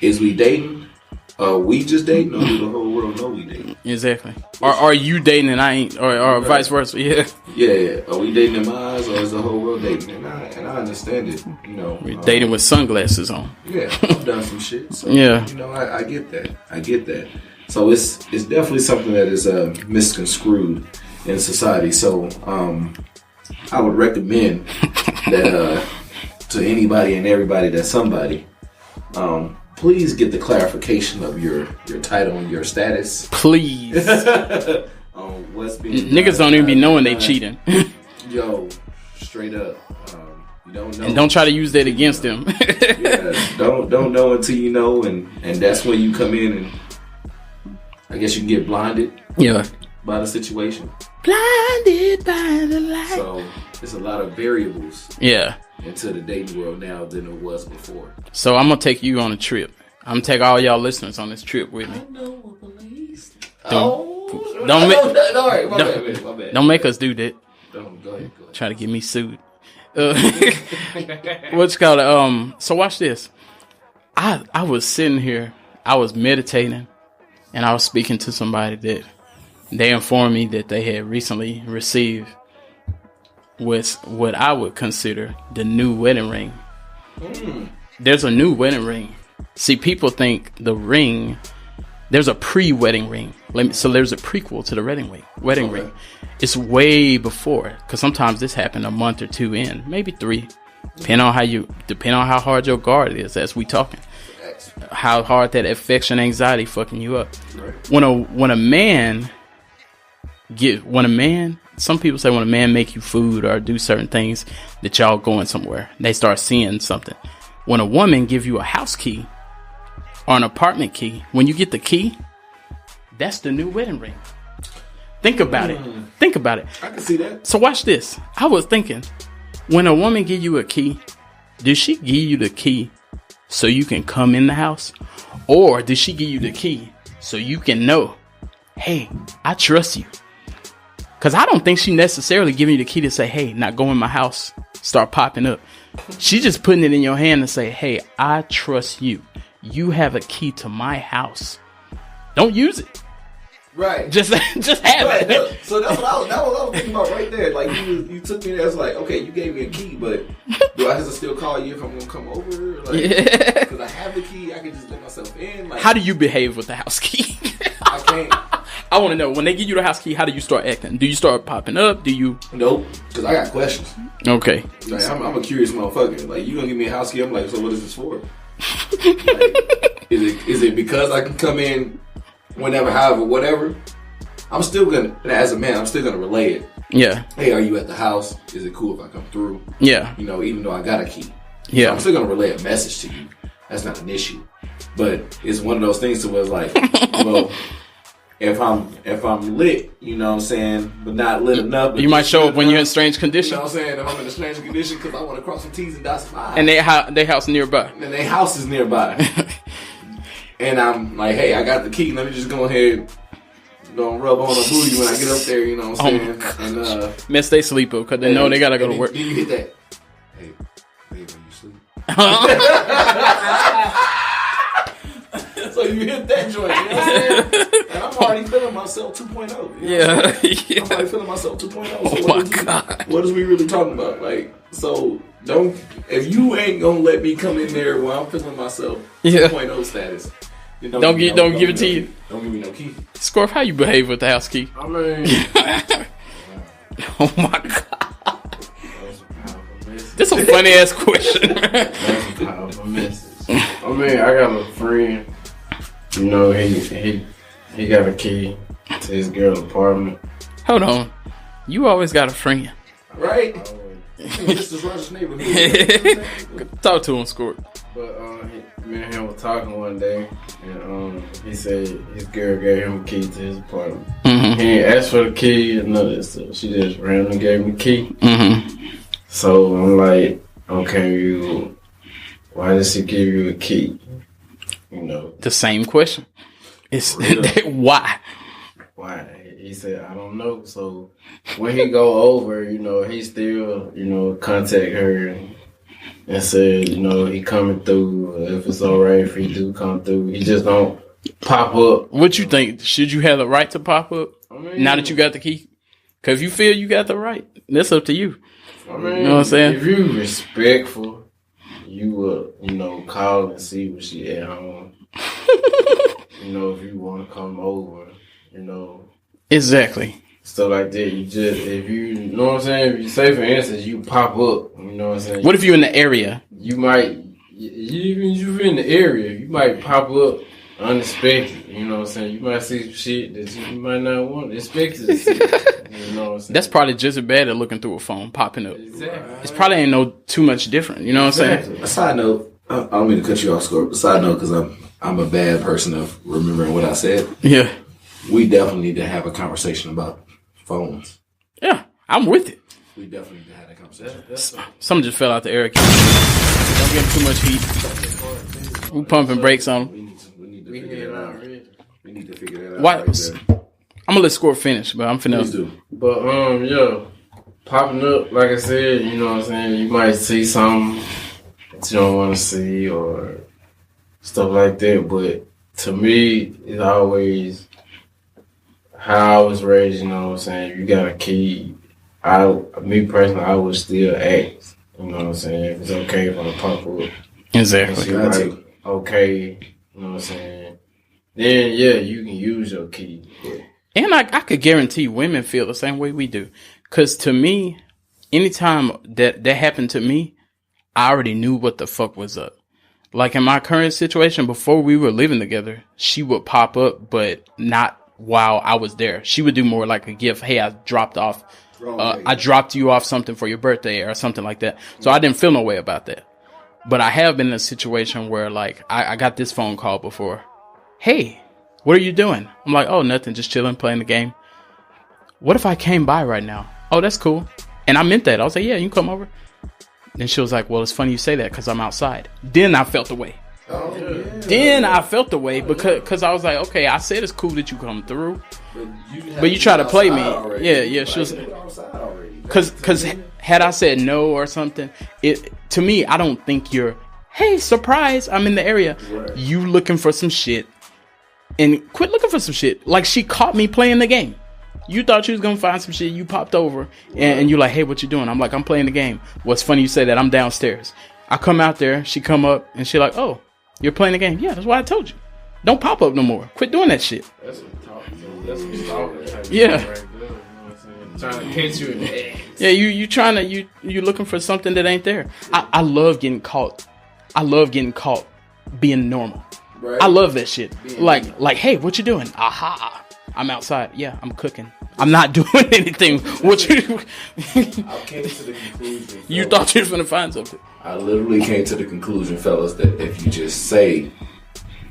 Is we dating? We just dating, or do the whole world know we dating? Exactly. Or are you dating and I ain't, or vice versa? Yeah. Yeah. Are we dating in my eyes, or is the whole world dating? And I understand it. You know, we're dating with sunglasses on. Yeah, I've done some shit. So, yeah. You know, I get that. So it's definitely something that is misconstrued in society. So I would recommend that to anybody and everybody that's somebody. Please get the clarification of your title and your status. Please. What's being niggas don't even be knowing they cheating. Yo, straight up. You don't know. And don't try to use that against them. Yeah, don't know until you know, and that's when you come in and I guess you can get blinded. Yeah. By the situation. Blinded by the light. So there's a lot of variables Yeah. into the dating world now than it was before. So I'm gonna take you on a trip. I'm gonna take all y'all listeners on this trip with me. Don't make us do that. Go ahead. Try to get me sued. What's called? So watch this. I was sitting here. I was meditating, and I was speaking to somebody that they informed me that they had recently received was what I would consider the new wedding ring. There's a new wedding ring. See, people think the ring. There's a pre-wedding ring. So there's a prequel to the wedding ring. It's way before, because sometimes this happened a month or two in, maybe 3, depending on how hard your guard is. As we talking, how hard that affection, anxiety fucking you up. When a man, some people say when a man make you food or do certain things that y'all going somewhere, they start seeing something. When a woman give you a house key or an apartment key, when you get the key, that's the new wedding ring. Think about it. I can see that. So watch this. I was thinking, when a woman give you a key, does she give you the key so you can come in the house? Or does she give you the key so you can know, hey, I trust you? Because I don't think she necessarily giving you the key to say, hey, not go in my house, start popping up. She just putting it in your hand and say, hey, I trust you. You have a key to my house. Don't use it. Right. Just have it. So that's what I was thinking about right there. Like you took me there. It's like, okay, you gave me a key, but do I have to still call you if I'm gonna come over? Like, because I have the key, I can just let myself in. Like, how do you behave with the house key? I can't. I want to know, when they give you the house key, how do you start acting? Do you start popping up? Do you? Nope. Because I got questions. Okay. Like, I'm a curious motherfucker. Like, you gonna give me a house key? I'm like, so what is this for? Like, is it because I can come in whenever, however, whatever? I'm still gonna, as a man, I'm still gonna relay it. Yeah. Hey, are you at the house? Is it cool if I come through? Yeah. You know, even though I got a key. Yeah. So I'm still gonna relay a message to you. That's not an issue. But it's one of those things to where it's like, well, if I'm lit, you know what I'm saying, but not lit enough. You might show up when you're in strange condition. You know what I'm saying? If I'm in a strange condition because I want to cross some T's and dot some I's. And they house nearby. And their house is nearby. And I'm like, hey, I got the key. Let me just go ahead and rub on the booty when I get up there, you know what I'm saying? And miss they sleep because they know they gotta go to work. Then you hit that. Hey, babe, when you sleep. So you hit that joint, you know what I'm saying? And I'm already feeling myself 2.0. You know I'm already feeling myself 2.0. So what is we really talking about? Like, so if you ain't gonna let me come in there while I'm feeling myself 2.0 status, then don't give it to you. Don't give me no key. Scorp, how you behave with the house key? I mean, oh my god. This is a funny ass question. That's a powerful message. I mean, I got a friend. You know, he got a key to his girl's apartment. Hold on, you always got a friend, right? This is Rush's neighborhood. Talk to him, Scorp. But me and him were talking one day, and he said his girl gave him a key to his apartment. Mm-hmm. He ain't asked for the key or nothing, so she just randomly gave him the key. Mm-hmm. So I'm like, okay, why did she give you a key? You know, the same question. It's why? Why? He said, I don't know. So when he go over, you know, he still, you know, contact her and said, you know, he coming through. If it's all right if he do come through, he just don't pop up. What you think? Should you have the right to pop up now that you got the key? Because if you feel you got the right, that's up to you. I mean, you know what I'm saying? If you respectful, you will, you know, call and see what she at home. You know, if you want to come over, you know. Exactly. Stuff like that. You just, if you know what I'm saying? If you say, for instance, you pop up, you know what I'm saying? What if you're in the area? You might, even if you're in the area, you might pop up unexpected, you know what I'm saying? You might see some shit that you might not want to expect to see. You know what I'm saying? That's probably just as bad as looking through a phone, popping up. Exactly. It's probably ain't too much different, you know what I'm saying? A side note, I don't mean to cut you off, Scorp. A side note, because I'm a bad person of remembering what I said. Yeah. We definitely need to have a conversation about phones. Yeah, I'm with it. We definitely need to have that conversation. Something just fell out the air. Don't give him too much heat. We pumping brakes on him. We need to figure that out. We need to figure that out. Why? Right there. I'm gonna let Score finish, but I'm finna. Please do. But popping up, like I said, you know what I'm saying. You might see something that you don't want to see or stuff like that. But to me, it's always how I was raised. You know what I'm saying. You gotta keep. Me personally, I would still ask. You know what I'm saying. If it's okay if I pop up. Exactly. Like, okay, you know what I'm saying. Then you can use your key. Yeah. And I could guarantee women feel the same way we do. Cause to me, anytime that happened to me, I already knew what the fuck was up. Like in my current situation, before we were living together, she would pop up, but not while I was there. She would do more like a gift. Hey, I dropped you off something for your birthday or something like that. So I didn't feel no way about that. But I have been in a situation where like I got this phone call before. Hey, what are you doing? I'm like, oh, nothing, just chilling, playing the game. What if I came by right now? Oh, that's cool. And I meant that. I was like, yeah, you can come over. Then she was like, well, it's funny you say that because I'm outside. Then I felt the way. Oh, yeah. Then I felt the way because I was like, okay, I said it's cool that you come through. But you try to play me. Already. Yeah. She was because had I said no or something, to me, I don't think you're, hey, surprise, I'm in the area. Right. You looking for some shit. And quit looking for some shit. Like she caught me playing the game. You thought you was gonna find some shit. You popped over and you're like, hey, what you doing? I'm like, I'm playing the game. What's funny you say that? I'm downstairs. I come out there. She come up and she like, oh, you're playing the game. Yeah, that's why I told you. Don't pop up no more. Quit doing that shit. That's what talking. That's what talking. Yeah. Right there, you know what I'm saying? Trying to catch you in the ass. Yeah, you trying to you looking for something that ain't there. I love getting caught. I love getting caught being normal. Right. I love that shit. Like, hey, what you doing? Aha. I'm outside. Yeah, I'm cooking. I'm not doing anything. What you? I came to the conclusion. You thought you was gonna find something. I literally came to the conclusion, fellas, that if you just say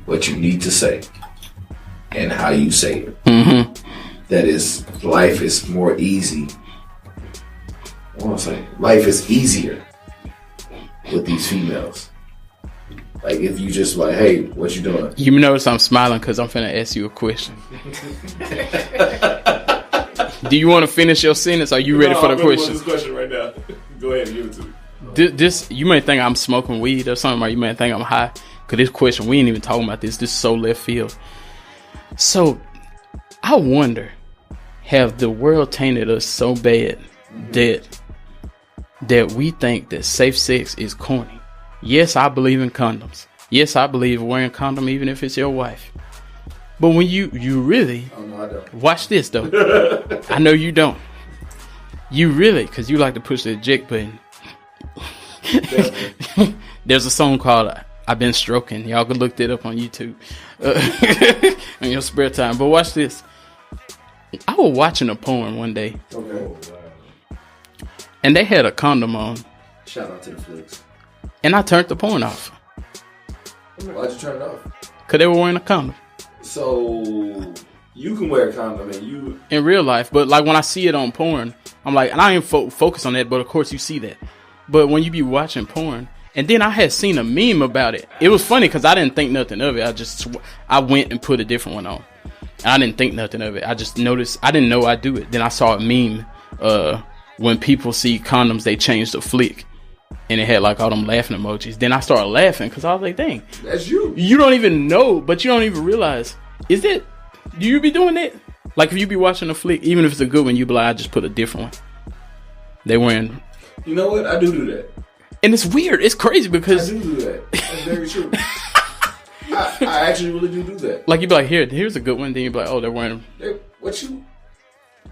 what you need to say and how you say it, that is, life is more easy. What am I saying? Life is easier with these females. Like if you just like, hey, what you doing? You notice I'm smiling because I'm finna ask you a question. Do you want to finish your sentence? Are you ready for the question? This question right now. Go ahead, give it to me. This you may think I'm smoking weed or something, or you may think I'm high. Cause this question, we ain't even talking about this. This is so left field. So I wonder, have the world tainted us so bad that we think that safe sex is corny? Yes, I believe in condoms. Yes, I believe wearing a condom even if it's your wife. But when you really I don't. watch this though. I know you don't. You really, cause you like to push the eject button. There's a song called I've Been Stroking. Y'all can look that up on YouTube in your spare time. But watch this. I was watching a porn one day. Okay. And they had a condom on. Shout out to the flicks. And I turned the porn off. Why'd you turn it off? Cause they were wearing a condom. So you can wear a condom and you in real life, but like when I see it on porn, I'm like, and I ain't focus on that, but of course you see that. But when you be watching porn, and then I had seen a meme about it. It was funny because I didn't think nothing of it. I went and put a different one on. And I didn't think nothing of it. I just noticed, I didn't know I'd do it. Then I saw a meme, when people see condoms, they change the flick. And it had like all them laughing emojis. Then I started laughing because I was like, dang. that's you. You don't even know, but you don't even realize. Do you be doing that? Like if you be watching a flick, even if it's a good one, you be like, I just put a different one. They wearing. You know what? I do that. And it's weird. It's crazy because. I do that. That's very true. I actually really do that. Like you be like, here's a good one. Then you be like, oh, they're wearing. What you?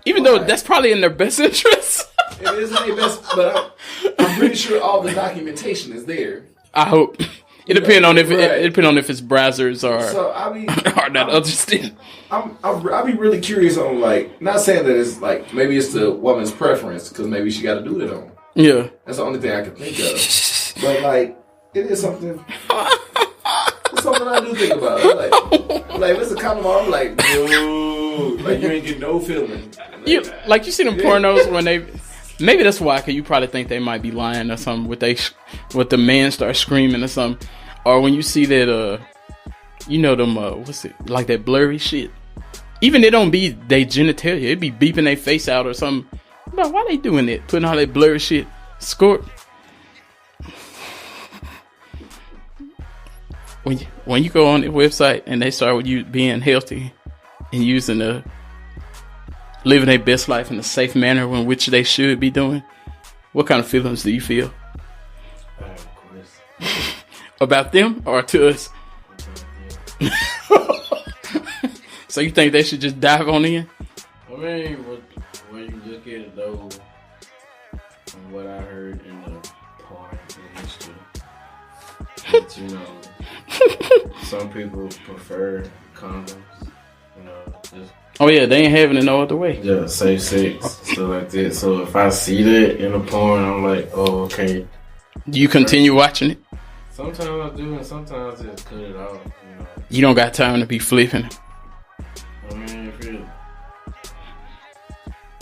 Even though that's probably in their best interest. It is in their best, but I'm pretty sure all the documentation is there. I hope. It depends on if it depends on if it's browsers or or that other stuff. I be really curious on like, not saying that it's like maybe it's the woman's preference because maybe she got to do it on. Yeah, that's the only thing I can think of. But like, it is something. It's something I do think about. Like if it's a condom, I'm like, no. No, like you ain't get no feeling. You see them pornos when they. Maybe that's why, cause you probably think they might be lying or something. With the man start screaming or something, or when you see that them what's it like that blurry shit. Even it don't be they genitalia, it be beeping their face out or something. But why they doing it? Putting all that blurry shit. Score. When you go on the website and they start with you being healthy and using living their best life in a safe manner in which they should be doing, what kind of feelings do you feel? About them or to us? So you think they should just dive on in? I mean, when you look at it though, from what I heard in the porn industry, that, you know, some people prefer condoms, you know, just. Oh yeah, they ain't having it no other way. Yeah, safe sex, stuff like that. So if I see that in a porn, I'm like, oh, okay. Do you continue watching it? Sometimes I do, and sometimes I just cut it off, you know. You don't got time to be flipping. I mean,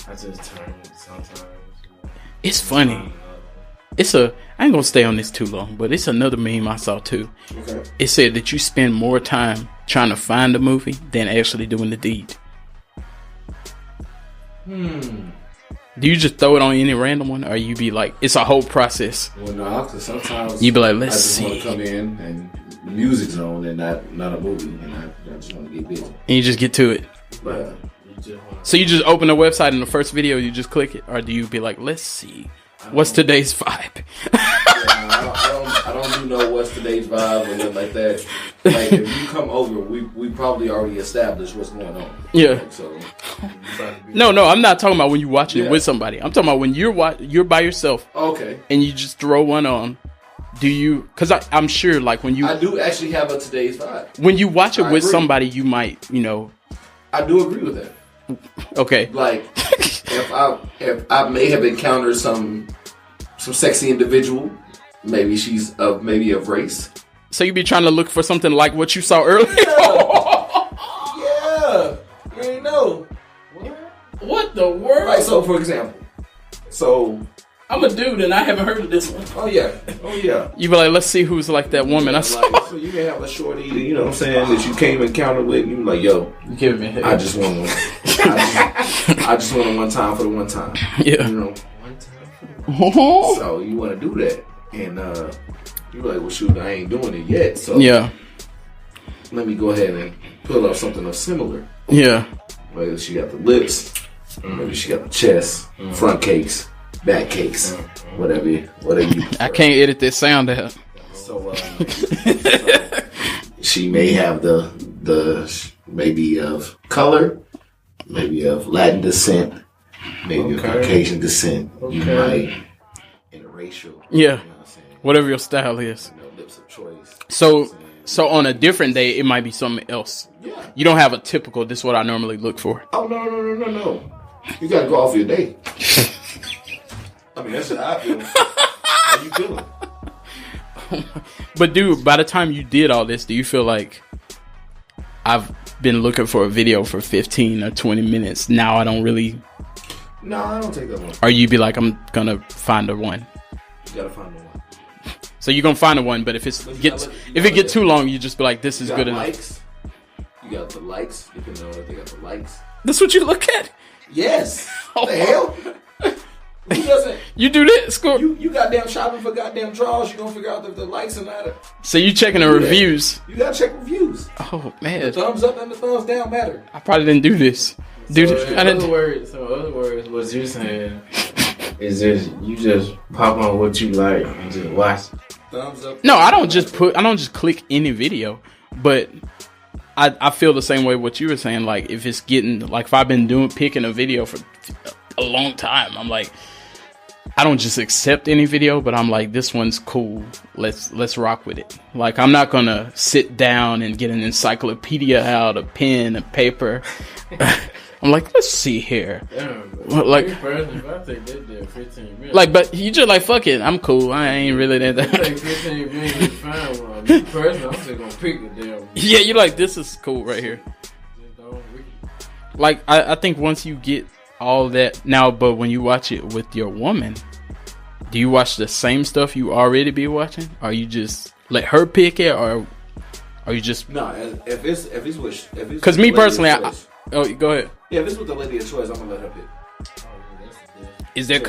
I just turn it sometimes. You know. It's funny. I ain't gonna stay on this too long, but it's another meme I saw too. Okay. It said that you spend more time trying to find a movie than actually doing the deed. Do you just throw it on any random one, or you be like, it's a whole process? Well, no, because sometimes you be like, I let's just see. want to come in and the music's on and not a movie, and I just want to get busy. And you just get to it. But So you just open the website and the first video, you just click it, or do you be like, let's see, what's today's vibe? I don't do no what's today's vibe or nothing like that. Like if you come over, we probably already established what's going on. Yeah. Like, so No, I'm not talking about when you're watching it with somebody. I'm talking about when you're by yourself. Okay. And you just throw one on. Do you? Because I'm sure, like when you, I do actually have a today's vibe. When you watch it with agree. somebody, you might, you know. I do agree with that. Okay. Like if I may have encountered some sexy individual, maybe she's of race. So you be trying to look for something like what you saw earlier? Yeah. You ain't know. What the world? Like, so for example. I'm a dude and I haven't heard of this one. Oh yeah. You be like, let's see who's like that woman I saw. Like, so you may have a shorty, you know what I'm saying, that you came encounter with, you be like, yo, You giving me a head. I just want a one time for the one time. Yeah. You know? One time for the So you want to do that. And you're like, well, shoot, I ain't doing it yet. So Yeah. let me go ahead and pull up something of similar. Yeah. Maybe she got the lips, maybe she got the chest, front cakes, back cakes, whatever you I can't edit this sound out. So she may have the maybe of color, maybe of Latin descent, maybe of Caucasian descent. You might interracial. Yeah. You know what I'm saying? Whatever your style is. You know, lips of choice. So on a different day, it might be something else. Yeah. You don't have a typical, this is what I normally look for. Oh, no. You gotta go off your day. I mean, that's what I feel. How you feeling? But dude, by the time you did all this, do you feel like I've been looking for a video for 15 or 20 minutes? Now I don't really... No, I don't take that one. Or you be like, I'm gonna find a one. You gotta find the one. So you're gonna find a one, but if it get too long, you just be like, this is good enough. Likes. You got the likes. You can know if they got the likes. That's what you look at? Yes. What the hell? Who doesn't? You do that? Score. You goddamn shopping for goddamn draws. You gonna figure out if the likes or not. So you checking the reviews? You gotta check reviews. Oh man. The thumbs up and the thumbs down matter. I probably didn't do this. Dude, So I didn't. in other words, what you're saying is just you just pop on what you like and just watch. Thumbs up. No, I don't just click any video, but I feel the same way what you were saying. Like if it's getting, like if I've been picking a video for a long time, I'm like, I don't just accept any video, but I'm like, this one's cool. Let's rock with it. Like I'm not gonna sit down and get an encyclopedia out, a pen, a paper. I'm like, let's see here. Damn, Like, me personally, if I take that there 15 minutes. like, but you just like, fuck it, I'm cool. I ain't really that. It take 15 minutes to find one. Me personally, I'm just gonna pick the damn. Yeah, you like, this is cool right here. Just don't read. Like, I think once you get all that now, but when you watch it with your woman, do you watch the same stuff you already be watching? Or you just let her pick it, or you just... No, if it's because me personally, oh, go ahead. Yeah, if it's with the lady of choice, I'm gonna let her pick. Is that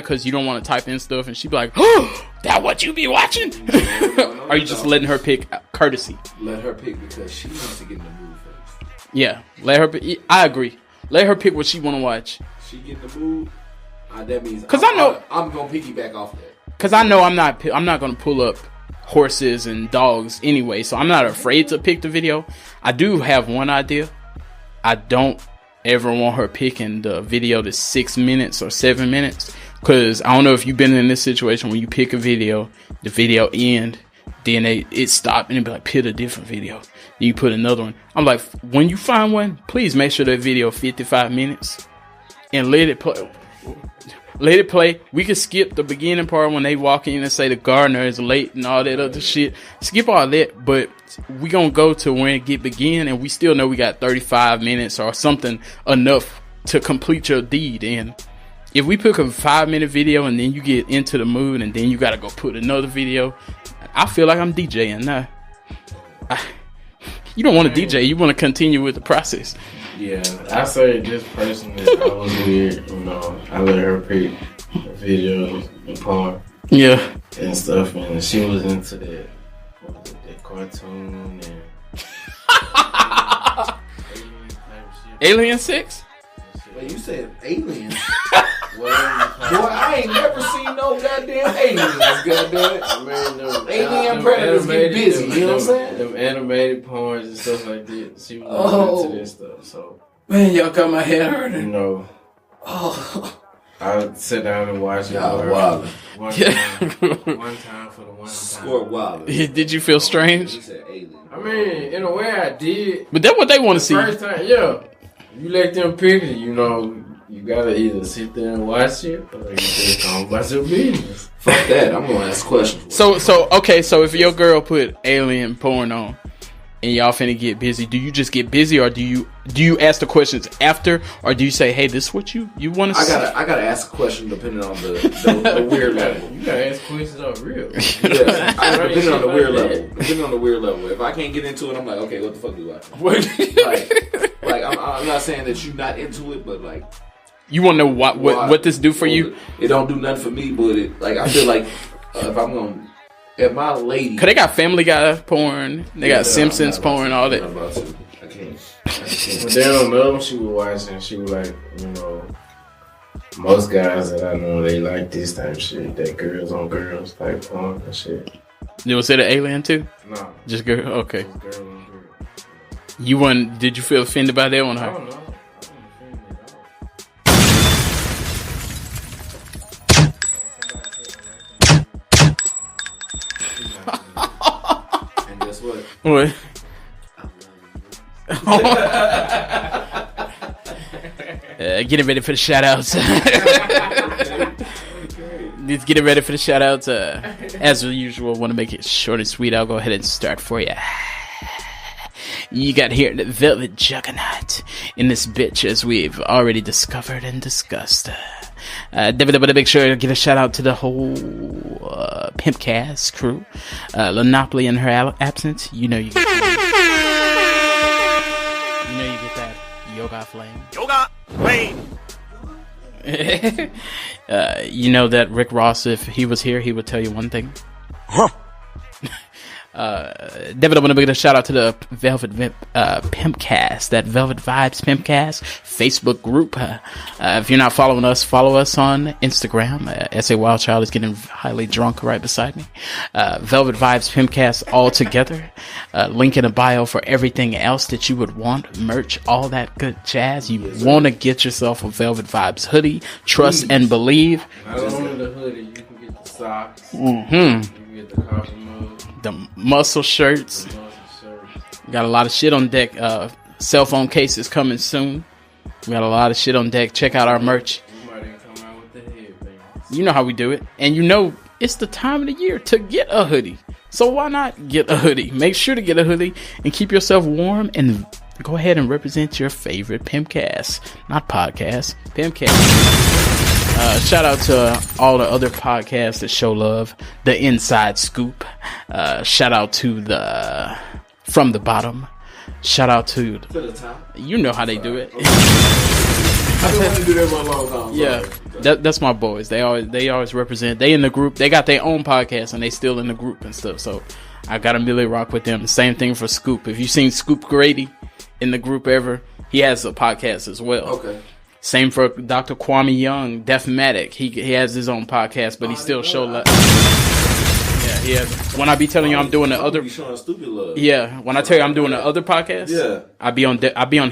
because you don't want to type in stuff and she be like, oh, that what you be watching? No, Are you just letting her pick courtesy? Let her pick because she needs to get in the mood first. Yeah, let her pick. I agree. Let her pick what she want to watch. She get in the mood. That means because I know I'm gonna piggyback off that. Because I know I'm not gonna pull up horses and dogs anyway, so I'm not afraid to pick the video. I do have one idea. I don't ever want her picking the video that's 6 minutes or 7 minutes, because I don't know if you've been in this situation when you pick a video, the video end, then it stopped and it be like, pick a different video. Then you put another one. I'm like, when you find one, please make sure that video 55 minutes and let it play. Let it play. We can skip the beginning part when they walk in and say the gardener is late and all that other shit. Skip all that, but we gonna go to when it get begin, and we still know we got 35 minutes or something enough to complete your deed. And if we pick a 5-minute video and then you get into the mood and then you gotta go put another video, I feel like I'm DJing now. You don't want to DJ. You want to continue with the process. Yeah, I say just personally, I was weird. You know, I let her pick videos and porn. Yeah. And stuff, and she was into that. What was it, that cartoon and Alien 6? But you said aliens. Boy, I ain't never seen no goddamn aliens, goddamn. I mean, alien predators get busy, you know what I'm saying? Them animated porns and stuff like that. She was into that stuff, so. Man, y'all got my head hurting. You know. I would sit down and watch it. Y'all wild. One time for the one time. Score wild. Did you feel strange? You said alien. I mean, in a way I did. But that's what they want to see. First time, yeah. You let them pick it, you know. You gotta either sit there and watch it, or you just go about your business. Fuck that! I'm gonna ask questions. So if your girl put alien porn on, and y'all finna get busy, do you just get busy, or do you ask the questions after, or do you say, hey, this is what you want to see? I gotta ask a question depending on the weird level. You gotta ask questions on real. Yeah, depending on the weird level. Depending on the weird level. If I can't get into it, I'm like, okay, what the fuck do I? Like I'm not saying that you're not into it, but like. You want to know what this do for you? It don't do nothing for me, but I feel like if my lady, cause they got Family Guy porn, they got Simpsons porn, all that. I can't. But then on the other, she was watching. She was like, you know, most guys that I know, they like this type of shit, that girls on girls type porn and shit. You was it an alien too? No, just girl. Okay. Just girl on girl. You wasn't? Did you feel offended by that one? I don't know. And guess what? What? Getting ready for the shout outs. Let's get ready for the shout outs. As usual, want to make it short and sweet. I'll go ahead and start for you. You got here the Velvet Juggernaut in this bitch, as we've already discovered and discussed. Definitely make sure to give a shout out to the whole Pimpcast crew. Lenopoly in her absence, you know you get that yoga flame. You know that Rick Ross, if he was here, he would tell you one thing. Definitely want to give a shout out to the Velvet Pimpcast, that Velvet Vibes Pimpcast Facebook group. If you're not following us, follow us on Instagram. S.A. Wildchild is getting highly drunk right beside me. Velvet Vibes Pimpcast all together. Link in the bio for everything else that you would want, merch, all that good jazz. You want to get yourself a Velvet Vibes hoodie. Trust and believe. Not only the hoodie, you can get the socks. Mm-hmm. You can get the coffee mug. The muscle shirts. Got a lot of shit on deck. Cell phone cases coming soon. We got a lot of shit on deck. Check out our merch. We might even come out with the headbands. You know how we do it. And you know it's the time of the year to get a hoodie. So why not get a hoodie? Make sure to get a hoodie and keep yourself warm and go ahead and represent your favorite Pimpcast. Not podcast, Pimpcast. Shout out to all the other podcasts that show love. The Inside Scoop. Shout out to the From the Bottom. Shout out to the top. You know how they do it. I've been wanting to do that for a long time. Yeah, that's my boys. They always represent. They in the group. They got their own podcast and they still in the group and stuff. So I gotta really rock with them. Same thing for Scoop. If you've seen Scoop Grady in the group ever, he has a podcast as well. Okay. Same for Dr. Kwame Young, Deathmatic. He has his own podcast, but he still show love. Yeah, he has. When I be telling you I'm doing the other, showing stupid love. Yeah, when I tell you I'm doing the other podcast, yeah, I be on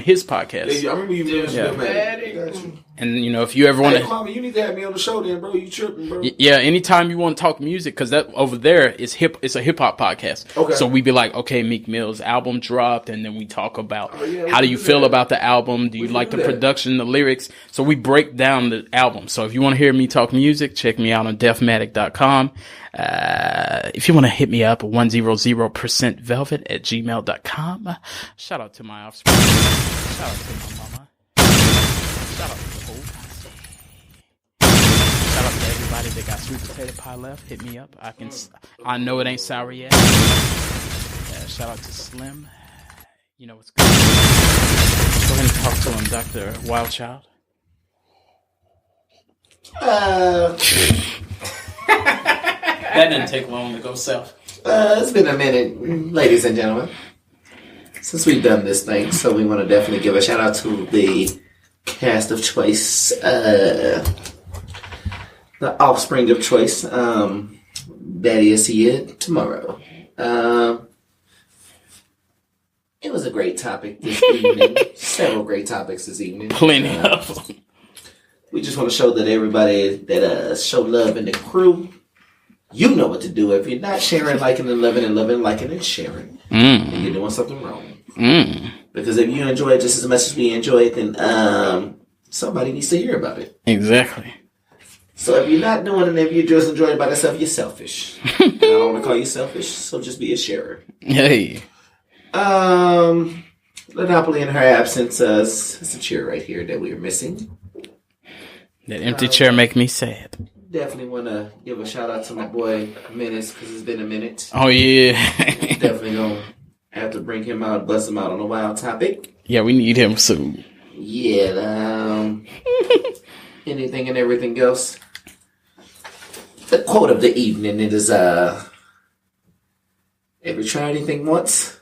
his podcast. Yeah, I remember you mentioned that. And you know, if you ever want to, Kwame, you need to have me on the show, then, bro. You tripping, bro? Yeah, anytime you want to talk music, because that over there is it's a hip hop podcast. Okay. So we be like, okay, Meek Mill's album dropped, and then we talk about how do you feel about the album? Do you like the production, the lyrics? So we break down the album. So if you want to hear me talk music, check me out on deathmatic.com. If you want to hit me up, 100%velvet@gmail.com. Shout out to my offspring. Shout out to my mama. Shout out to the whole posse. Shout out to everybody that got sweet potato pie left. Hit me up. I know it ain't sour yet. Shout out to Slim. You know what's good. Go ahead and talk to him, Dr. Wildchild. That didn't take long to go south. It's been a minute, ladies and gentlemen, since we've done this thing, so we want to definitely give a shout out to the cast of choice, the offspring of choice. Daddy is here tomorrow. It was a great topic this evening. Several great topics this evening. Plenty of them. We just want to show that everybody that show love in the crew, you know what to do. If you're not sharing, liking, and loving, and sharing, then you're doing something wrong. Because if you enjoy it just as much as we enjoy it, then somebody needs to hear about it. Exactly. So if you're not doing it, if you just enjoy it by yourself, you're selfish. And I don't want to call you selfish, so just be a sharer. Hey. Monopoly in her absence, it's a chair right here that we are missing. That empty chair make me sad. Definitely want to give a shout out to my boy Menace, because it's been a minute. Oh, yeah. Definitely going to have to bring him out, bust him out on a wild topic. Yeah, we need him soon. Yeah, anything and everything else. The quote of the evening, it is, ever try anything once?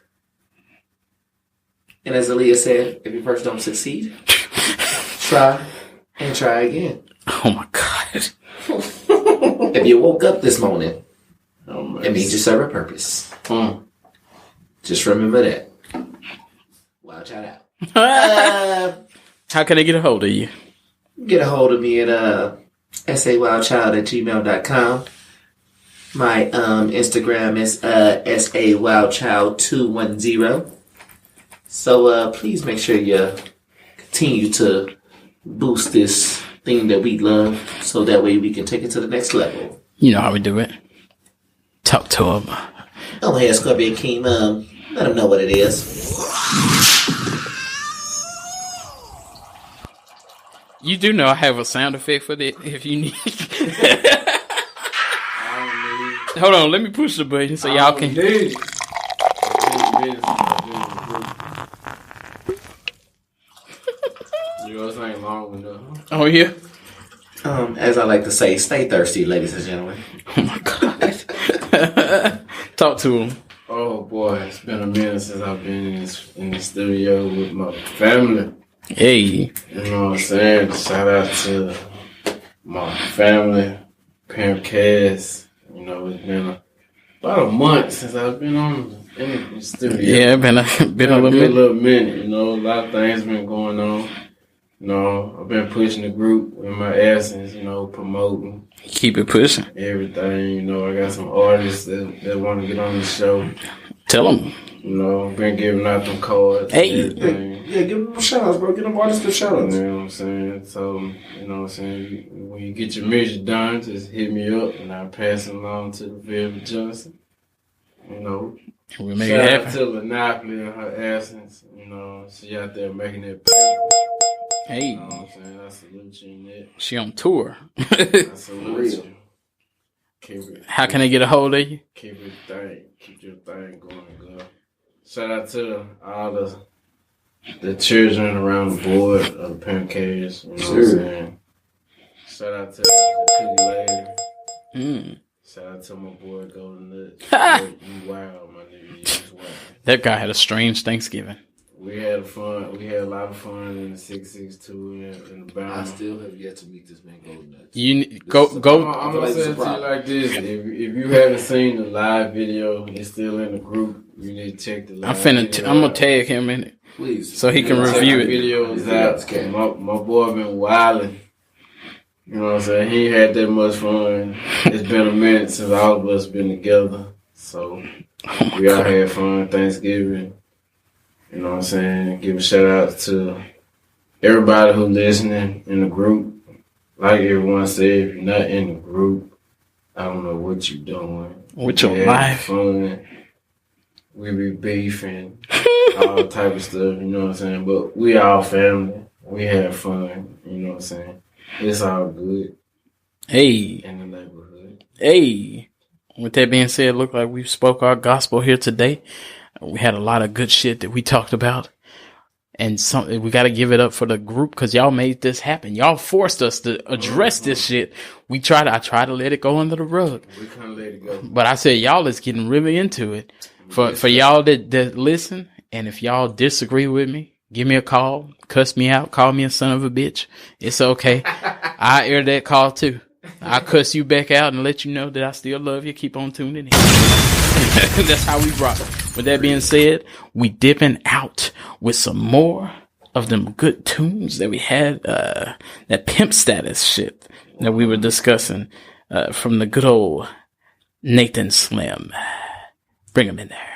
And as Aaliyah said, if you first don't succeed, try and try again. Oh my God. If you woke up this morning, it means you serve a purpose. Just remember that. Wild shout out. How can I get a hold of you? Get a hold of me at sawildchild@gmail.com. My Instagram is sawildchild210. So please make sure you continue to boost this thing that we love, so that way we can take it to the next level. You know how we do it. Talk to him. Go ahead, Scorpion King. Let him know what it is. You do know I have a sound effect for that if you need. Hold on, let me push the button so y'all can. Yours ain't long enough. Oh, yeah? As I like to say, stay thirsty, ladies and gentlemen. Oh, my God. Talk to him. Oh, boy. It's been a minute since I've been in the studio with my family. Hey. You know what I'm saying? Shout out to my family, Pimpcast. You know, it's been about a month since I've been in the studio. Yeah, been a little minute. You know, a lot of things been going on. You know, I've been pushing the group in my essence, you know, promoting. Keep it pushing. Everything, you know, I got some artists that want to get on the show. Tell them. You know, been giving out them cards. Hey. Yeah, give them shout outs, bro. Give them artists the shout outs. You know what I'm saying? So, you know what I'm saying? When you get your music done, just hit me up and I'll pass it along to the Velvet Johnson. You know, We make shout it out happen. to Monopoly in her absence. You know, she out there making it paper. Hey, You know what I'm saying? I salute you in that. she on tour. I salute you. Keep it. How can I get a hold of you? Keep your thing going, girl. Shout out to all the children around the board of the pancakes. You know what I'm saying? Shout out to the cookie lady. Shout out to my boy Golden Nuts. You wild, my nigga. You just wild. That guy had a strange Thanksgiving. We had a lot of fun in the 662 in the I Bama. still have yet to meet this man Golden Nuts. You go. I'm gonna say it to you like this: if you haven't seen the live video, it's still in the group. You need to check the live. I'm gonna tag him in it, Please, so he can review it. Videos out. My boy been wilding. You know what I'm saying? He ain't had that much fun. It's been a minute since all of us been together, so we all had fun Thanksgiving. You know what I'm saying? Give a shout out to everybody who listening in the group. Like everyone said, if you're not in the group, I don't know what you're doing. With your life. Fun. We be beefing, all type of stuff, you know what I'm saying? But we all family. We have fun, you know what I'm saying? It's all good Hey, in the neighborhood. hey. With that being said, look like we spoke our gospel here today. We had a lot of good shit that we talked about. And we got to give it up for the group because y'all made this happen. Y'all forced us to address this shit. I tried to let it go under the rug. We couldn't let it go. But I said, y'all is getting really into it. For y'all that listen, and if y'all disagree with me, give me a call, cuss me out, call me a son of a bitch. It's okay. I air that call too. I'll cuss you back out and let you know that I still love you. Keep on tuning in. That's how we rock. With that being said, we dipping out with some more of them good tunes that we had, that pimp status shit that we were discussing, from the good old Nathan Slim. Bring him in there.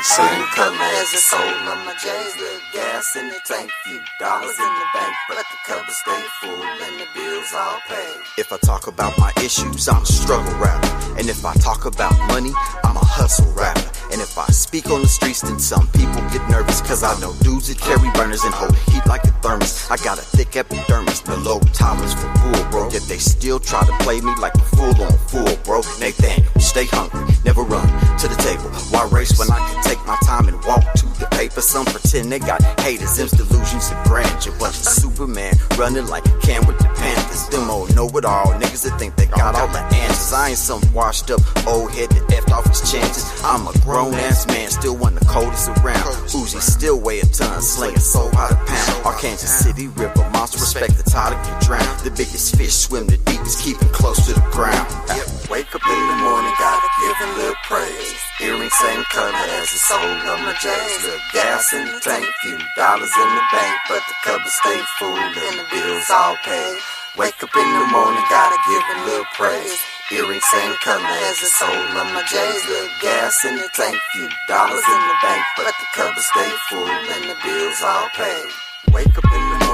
Same color as the soul of my J's. Little gas in the tank, few dollars in the bank, but the cupboard stay full and the bills all paid. If I talk about my issues, I'm a struggle rapper. And if I talk about money, I'm a hustle rapper. And if I speak on the streets, then some people get nervous, cause I know dudes that carry burners and hold heat like a thermos. I got a thick epidermis, the low tolerance for bull, bro. Yet they still try to play me like a fool on fool, bro. Nathaniel, stay hungry, never run to the table. Why race when I can take my time and walk to the paper? Some pretend they got haters, them's delusions of grandeur. Bunch of Superman running like a can with the Panthers. Them old know-it-all niggas that think they got all the answers. I ain't some washed up old head that effed off his chances. I'm a grown-ass man, still one of the coldest around. Uzi still weigh a ton, slinging so hot a pound. Arkansas City River, monster respect the tide to get drowned. The biggest fish swim the deepest, keeping close to the ground. Wake up in the morning, gotta give a little praise. Earrings same color as the soul of my J's. Little gas in the tank, few dollars in the bank, but the cupboard stay full and the bills all paid. Wake up in the morning, gotta give a little praise. Earrings same color as the soul of my J's. Little gas in the tank, few dollars in the bank, but the cupboard stay full and the bills all paid. Wake up in the morning.